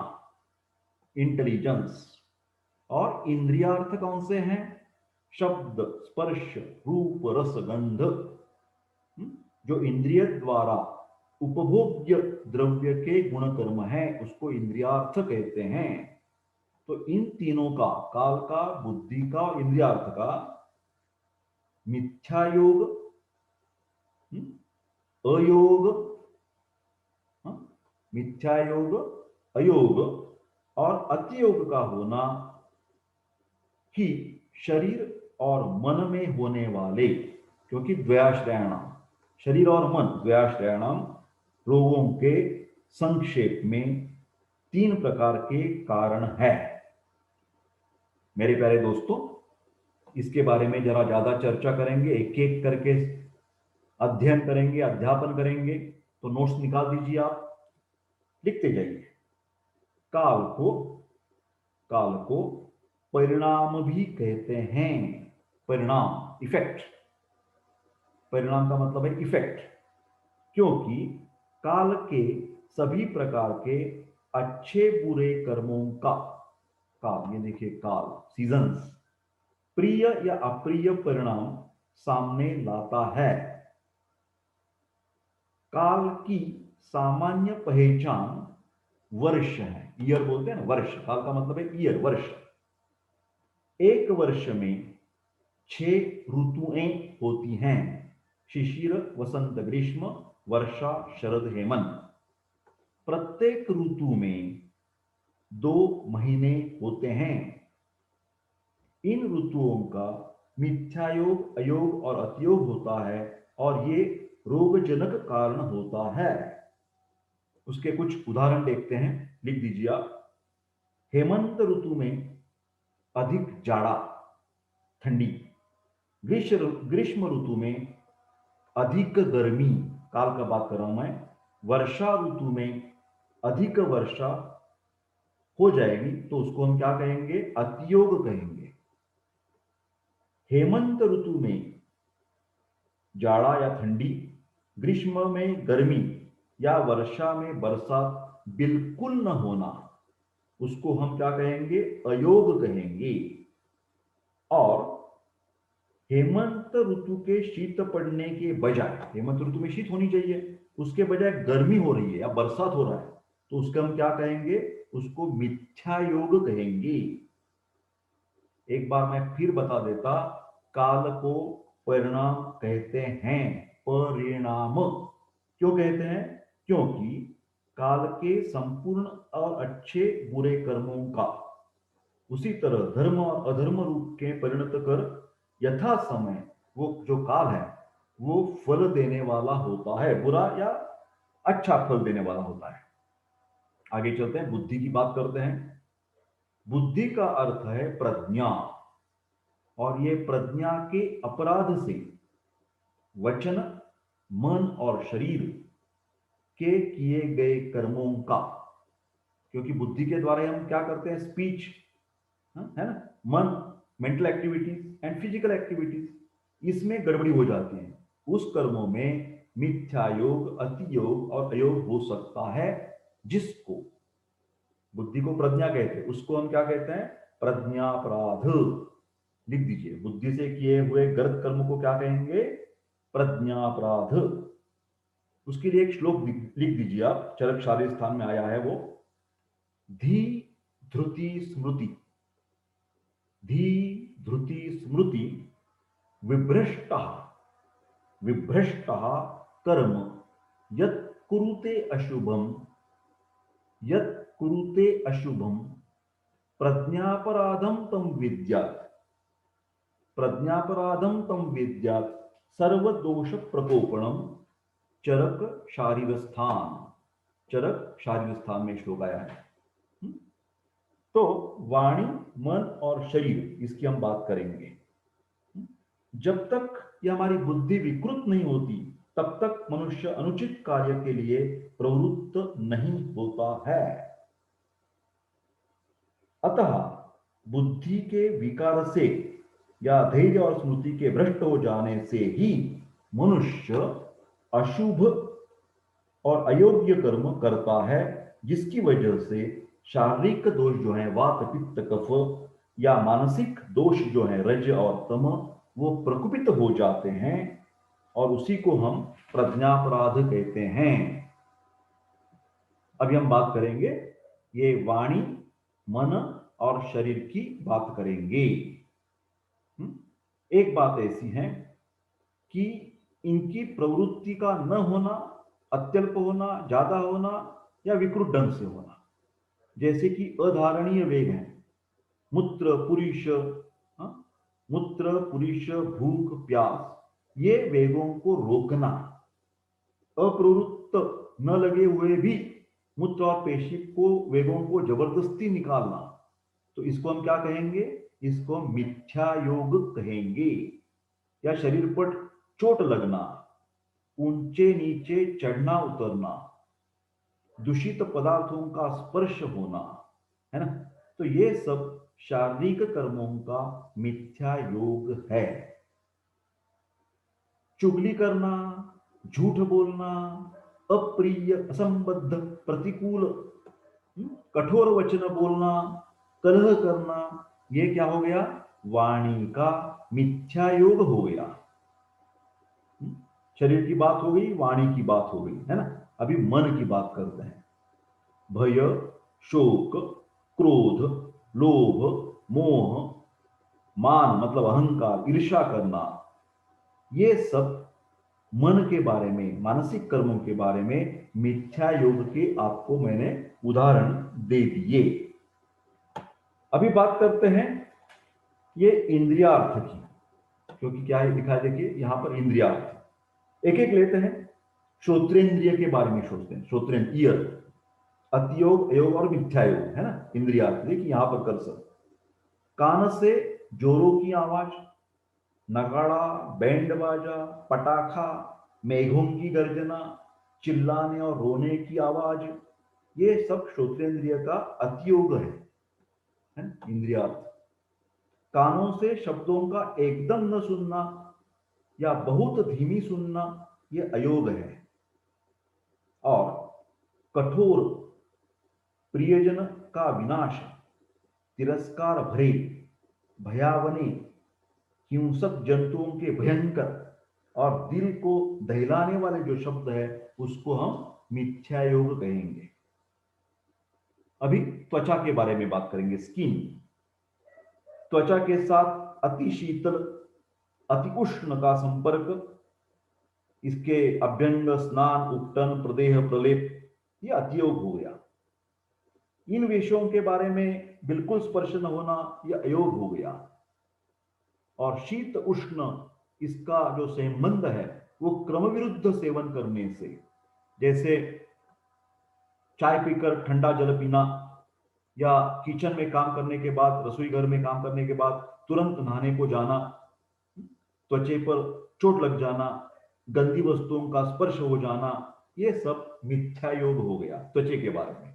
इंटेलिजेंस। और इंद्रियार्थ कौन से हैं? शब्द स्पर्श रूप रस गंध। जो इंद्रिय द्वारा उपभोग्य द्रव्य के गुण कर्म है उसको इंद्रियार्थ कहते हैं। तो इन तीनों का, काल का, बुद्धि का और इंद्रियार्थ का मिथ्यायोग, अयोग, मिथ्यायोग, अयोग और अतियोग का होना ही शरीर और मन में होने वाले, क्योंकि द्वयाश्रयाणाम, शरीर और मन द्वयाश्रयाणाम रोगों के संक्षेप में 3 प्रकार के कारण है। मेरे प्यारे दोस्तों, इसके बारे में जरा ज्यादा चर्चा करेंगे, एक एक करके अध्ययन करेंगे, अध्यापन करेंगे। तो नोट्स निकाल दीजिए, आप लिखते जाइए। काल को परिणाम भी कहते हैं। परिणाम, इफेक्ट। परिणाम का मतलब है इफेक्ट, क्योंकि काल के सभी प्रकार के अच्छे बुरे कर्मों का, काल, ये देखिए काल, सीजन्स, प्रिय या अप्रिय परिणाम सामने लाता है। काल की सामान्य पहचान वर्ष है, ईयर बोलते हैं ना, वर्ष। काल का मतलब है ईयर, वर्ष। एक वर्ष में 6 ऋतुएं होती हैं, शिशिर वसंत ग्रीष्म वर्षा शरद हेमंत। प्रत्येक ऋतु में 2 महीने होते हैं। इन ऋतुओं का मिथ्यायोग, अयोग और अतियोग होता है और ये रोगजनक कारण होता है। उसके कुछ उदाहरण देखते हैं, लिख दीजिए आप। हेमंत ऋतु में अधिक जाड़ा, ठंडी। ग्रीष्म ऋतु में अधिक गर्मी, काल का बात कर रहा हूं मैं। वर्षा ऋतु में अधिक वर्षा हो जाएगी तो उसको हम क्या कहेंगे? अतियोग कहेंगे। हेमंत ऋतु में जाड़ा या ठंडी, ग्रीष्म में गर्मी या वर्षा में बरसात बिल्कुल न होना, उसको हम क्या कहेंगे? अयोग कहेंगे। और हेमंत ऋतु के शीत पड़ने के बजाय, हेमंत ऋतु में शीत होनी चाहिए, उसके बजाय गर्मी हो रही है या बरसात हो रहा है, तो उसका हम क्या कहेंगे? उसको मिथ्यायोग कहेंगे। एक बार मैं फिर बता देता, काल को परिणाम कहते हैं। परिणाम क्यों कहते हैं? क्योंकि काल के संपूर्ण और अच्छे बुरे कर्मों का उसी तरह धर्म और अधर्म रूप के परिणत कर यथा समय वो जो काल है वो फल देने वाला होता है, बुरा या अच्छा फल देने वाला होता है। आगे चलते हैं, बुद्धि की बात करते हैं। बुद्धि का अर्थ है प्रज्ञा, और ये प्रज्ञा के अपराध से वचन, मन और शरीर के किए गए कर्मों का, क्योंकि बुद्धि के द्वारा हम क्या करते हैं? स्पीच, है ना, मन, mental activities and physical activities, इसमें गड़बड़ी हो जाती है। उस कर्मों में मिथ्यायोग, अतियोग और अयोग हो सकता है, जिसको बुद्धि को प्रज्ञा कहते हैं, उसको हम क्या कहते हैं? प्रज्ञापराध। लिख दीजिए, बुद्धि से किए हुए गलत कर्म को क्या कहेंगे? प्रज्ञापराध। उसके लिए एक श्लोक लिख दीजिए आप, चरक शाली स्थान में आया है वो। धी ध्रुति स्मृति, धी ध्रुति स्मृति विभ्रष्टः, विभ्रष्टः कर्म यत् कुरुते अशुभम, यत् कुरुते अशुभम प्रज्ञापराधम तम विद्यात्, प्रज्ञापराधम तम विद्यात् सर्वदोष प्रकोपणम चरक शारीरस्थान। चरक शारीरस्थान में श्लोक आया है। तो वाणी, मन और शरीर, इसकी हम बात करेंगे। जब तक ये हमारी बुद्धि विकृत नहीं होती तब तक मनुष्य अनुचित कार्य के लिए प्रवृत्त नहीं होता है। अतः बुद्धि के विकार से या धैर्य और स्मृति के भ्रष्ट हो जाने से ही मनुष्य अशुभ और अयोग्य कर्म करता है, जिसकी वजह से शारीरिक दोष जो है वात पित्त कफ, या मानसिक दोष जो है रज और तम, वो प्रकुपित हो जाते हैं, और उसी को हम प्रज्ञापराध कहते हैं। अभी हम बात करेंगे, ये वाणी, मन और शरीर की बात करेंगे। एक बात ऐसी है कि इनकी प्रवृत्ति का न होना, अत्यल्प होना, ज्यादा होना या विकृत ढंग से होना, जैसे कि अधारणीय वेग है, मूत्र, पुरुष, मूत्र, पुरुष, भूख, प्यास, ये वेगों को रोकना, अप्रवृत्त न लगे हुए भी मूत्र और पेशी को, वेगों को जबरदस्ती निकालना, तो इसको हम क्या कहेंगे? इसको मिथ्या योग कहेंगे। या शरीर पर चोट लगना, ऊंचे नीचे चढ़ना उतरना, दूषित पदार्थों का स्पर्श होना, है ना, तो ये सब शारीरिक कर्मों का मिथ्या योग है। चुगली करना, झूठ बोलना, अप्रिय, असंबद्ध, प्रतिकूल, कठोर वचन बोलना, कलह करना, ये क्या हो गया? वाणी का मिथ्या योग हो गया। शरीर की बात हो गई, वाणी की बात हो गई, है ना। अभी मन की बात करते हैं। भय, शोक, क्रोध, लोभ, मोह, मान मतलब अहंकार, ईर्ष्या करना, ये सब मन के बारे में, मानसिक कर्मों के बारे में मिथ्या योग के आपको मैंने उदाहरण दे दिए। अभी बात करते हैं ये इंद्रियार्थ की, क्योंकि क्या है लिखा है देखिए यहां पर इंद्रियार्थ। एक एक लेते हैं। श्रोत्रेंद्रिय के बारे में सोचते हैं। श्रोत्रेंद्र ईयर, अतियोग, अयोग और मिथ्यायोग है ना इंद्रियार्थ। देखिए यहां पर कर्सर, कान से जोरों की आवाज, नगाड़ा, बैंड बाजा, पटाखा, मेघों की गर्जना, चिल्लाने और रोने की आवाज, ये सब श्रोत्रेंद्रिय का अतियोग है इंद्रियार्थ। कानों से शब्दों का एकदम न सुनना या बहुत धीमी सुनना, ये अयोग है। और कठोर प्रियजन का विनाश, तिरस्कार भरे, भयावने, हिंसक जंतुओं के भयंकर और दिल को दहलाने वाले जो शब्द है उसको हम मिथ्यायोग कहेंगे। अभी त्वचा के बारे में बात करेंगे। स्किन, त्वचा के साथ अति शीतल, अति उष्ण का संपर्क, इसके अभ्यंग, स्नान, उपटन, प्रदेह, प्रलेप, ये अतियोग हो गया। इन विषयों के बारे में बिल्कुल स्पर्श न होना, यह अयोग हो गया। और शीत उष्ण, इसका जो संबंध है वो क्रम विरुद्ध सेवन करने से, जैसे चाय पीकर ठंडा जल पीना, या किचन में काम करने के बाद, रसोई घर में काम करने के बाद तुरंत नहाने को जाना, त्वचा पर चोट लग जाना, गंदी वस्तुओं का स्पर्श हो जाना, ये सब मिथ्यायोग हो गया त्वचा के बारे में।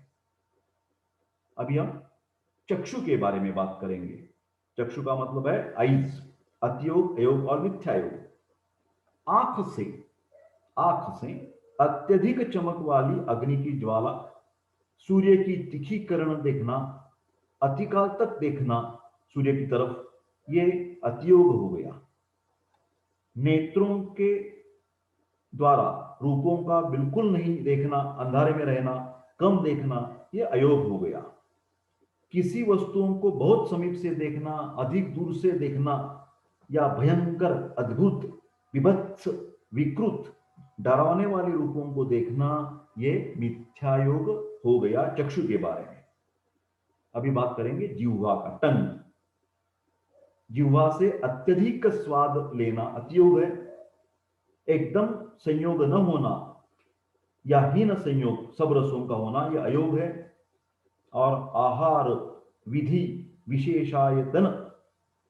अभी हम चक्षु के बारे में बात करेंगे। चक्षु का मतलब है आईज, अतियोग, अयोग और मिथ्यायोग। आंख से अत्यधिक चमक वाली अग्नि की ज्वाला, सूर्य की तीखी किरण देखना, अतिकाल तक देखना सूर्य की तरफ, ये अतियोग हो गया। नेत्रों के द्वारा रूपों का बिल्कुल नहीं देखना, अंधारे में रहना, कम देखना, ये अयोग हो गया। किसी वस्तुओं को बहुत समीप से देखना, अधिक दूर से देखना, या भयंकर, अद्भुत, विभत्स, विकृत, डरावने वाले रूपों को देखना, ये मिथ्यायोग हो गया चक्षु के बारे में। अभी बात करेंगे जिह्वा का, टंग। जिह्वा से अत्यधिक स्वाद लेना अतियोग है। एकदम संयोग न होना या हीन संयोग सब रसों का होना, यह अयोग है। और आहार विधि विशेषायतन,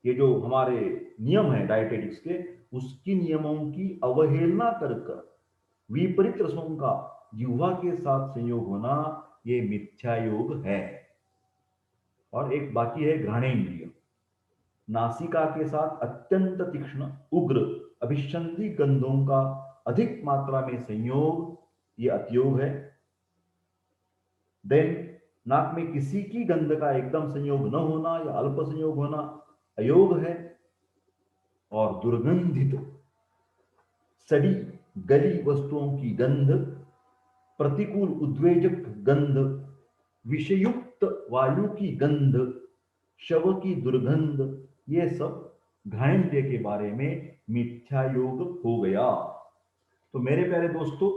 ये जो हमारे नियम है डायटेटिक्स के, उसकी नियमों की अवहेलना कर विपरीत रसों का जिह्वा के साथ संयोग होना, ये मिथ्यायोग है। और एक बाकी है घ्राणेन्द्रिय। नासिका के साथ अत्यंत तीक्ष्ण, उग्र, अभिसंधि गंधों का अधिक मात्रा में संयोग, ये अतियोग है। देन नाक में किसी की गंध का एकदम संयोग न होना या अल्प संयोग होना अयोग है। और दुर्गंधित, सड़ी गली वस्तुओं की गंध, प्रतिकूल उद्वेजक गंध, विषयुक्त वायु की गंध, शव की दुर्गंध, ये सब घ्राणेन्द्रिय के बारे में मिथ्यायोग हो गया। तो मेरे प्यारे दोस्तों,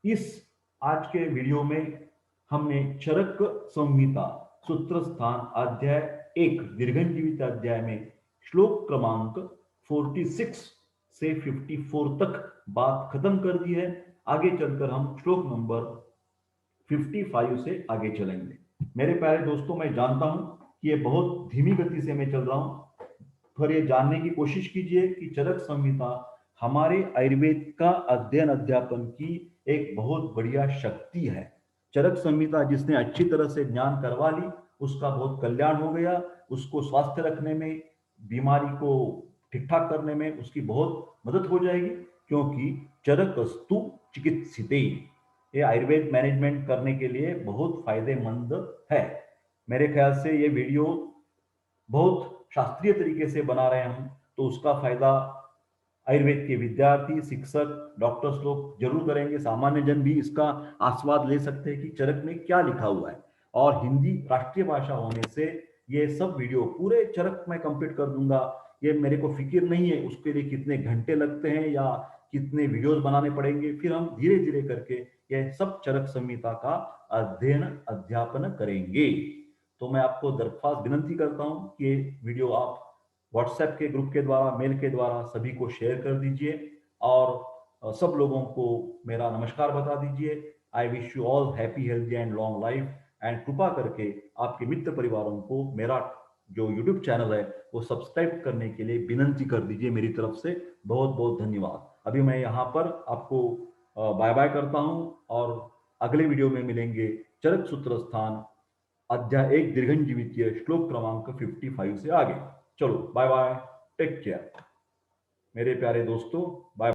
इस आज के वीडियो में हमने चरक संहिता सूत्र स्थान अध्याय 1 दीर्घंजीवित अध्याय में श्लोक क्रमांक 46 से 54 तक बात खत्म कर दी है। आगे चलकर हम श्लोक नंबर 55 से आगे चलेंगे। मेरे प्यारे दोस्तों, मैं जानता हूं कि ये बहुत धीमी गति से मैं चल रहा हूं, पर ये जानने की कोशिश कीजिए कि चरक संहिता हमारे आयुर्वेद का अध्ययन अध्यापन की एक बहुत बढ़िया शक्ति है। चरक संहिता जिसने अच्छी तरह से ज्ञान करवा ली, उसका बहुत कल्याण हो गया। उसको स्वास्थ्य रखने में, बीमारी को ठीक ठाक करने में उसकी बहुत मदद हो जाएगी, क्योंकि चरकस्तु चिकित्सिते, ये आयुर्वेद मैनेजमेंट करने के लिए बहुत फायदेमंद है। मेरे ख्याल से ये वीडियो बहुत शास्त्रीय तरीके से बना रहे हैं हम, तो उसका फायदा आयुर्वेद के विद्यार्थी, शिक्षक, डॉक्टर्स लोग जरूर करेंगे। सामान्य जन भी इसका आस्वाद ले सकते हैं कि चरक में क्या लिखा हुआ है। और हिंदी राष्ट्रीय भाषा होने से ये सब वीडियो पूरे चरक में कंप्लीट कर दूंगा। ये मेरे को फिक्र नहीं है उसके लिए कितने घंटे लगते हैं या कितने वीडियोस बनाने पड़ेंगे। फिर हम धीरे धीरे करके यह सब चरक संहिता का अध्ययन अध्यापन करेंगे। तो मैं आपको दरख्वास्त विनंती करता हूं कि ये वीडियो आप व्हाट्सएप के ग्रुप के द्वारा, मेल के द्वारा सभी को शेयर कर दीजिए और सब लोगों को मेरा नमस्कार बता दीजिए। I wish you all happy, healthy and long life. And कृपा करके आपके मित्र परिवारों को मेरा जो यूट्यूब चैनल है वो सब्सक्राइब करने के लिए विनंती कर दीजिए मेरी तरफ से। बहुत बहुत धन्यवाद। अभी मैं यहाँ पर आपको बाय बाय करता हूँ और अगले वीडियो में मिलेंगे। चरक सूत्र स्थान अध्याय 1 दीर्घंजीवितीय श्लोक क्रमांक 55 से आगे। चलो बाय बाय, टेक केयर मेरे प्यारे दोस्तों, बाय।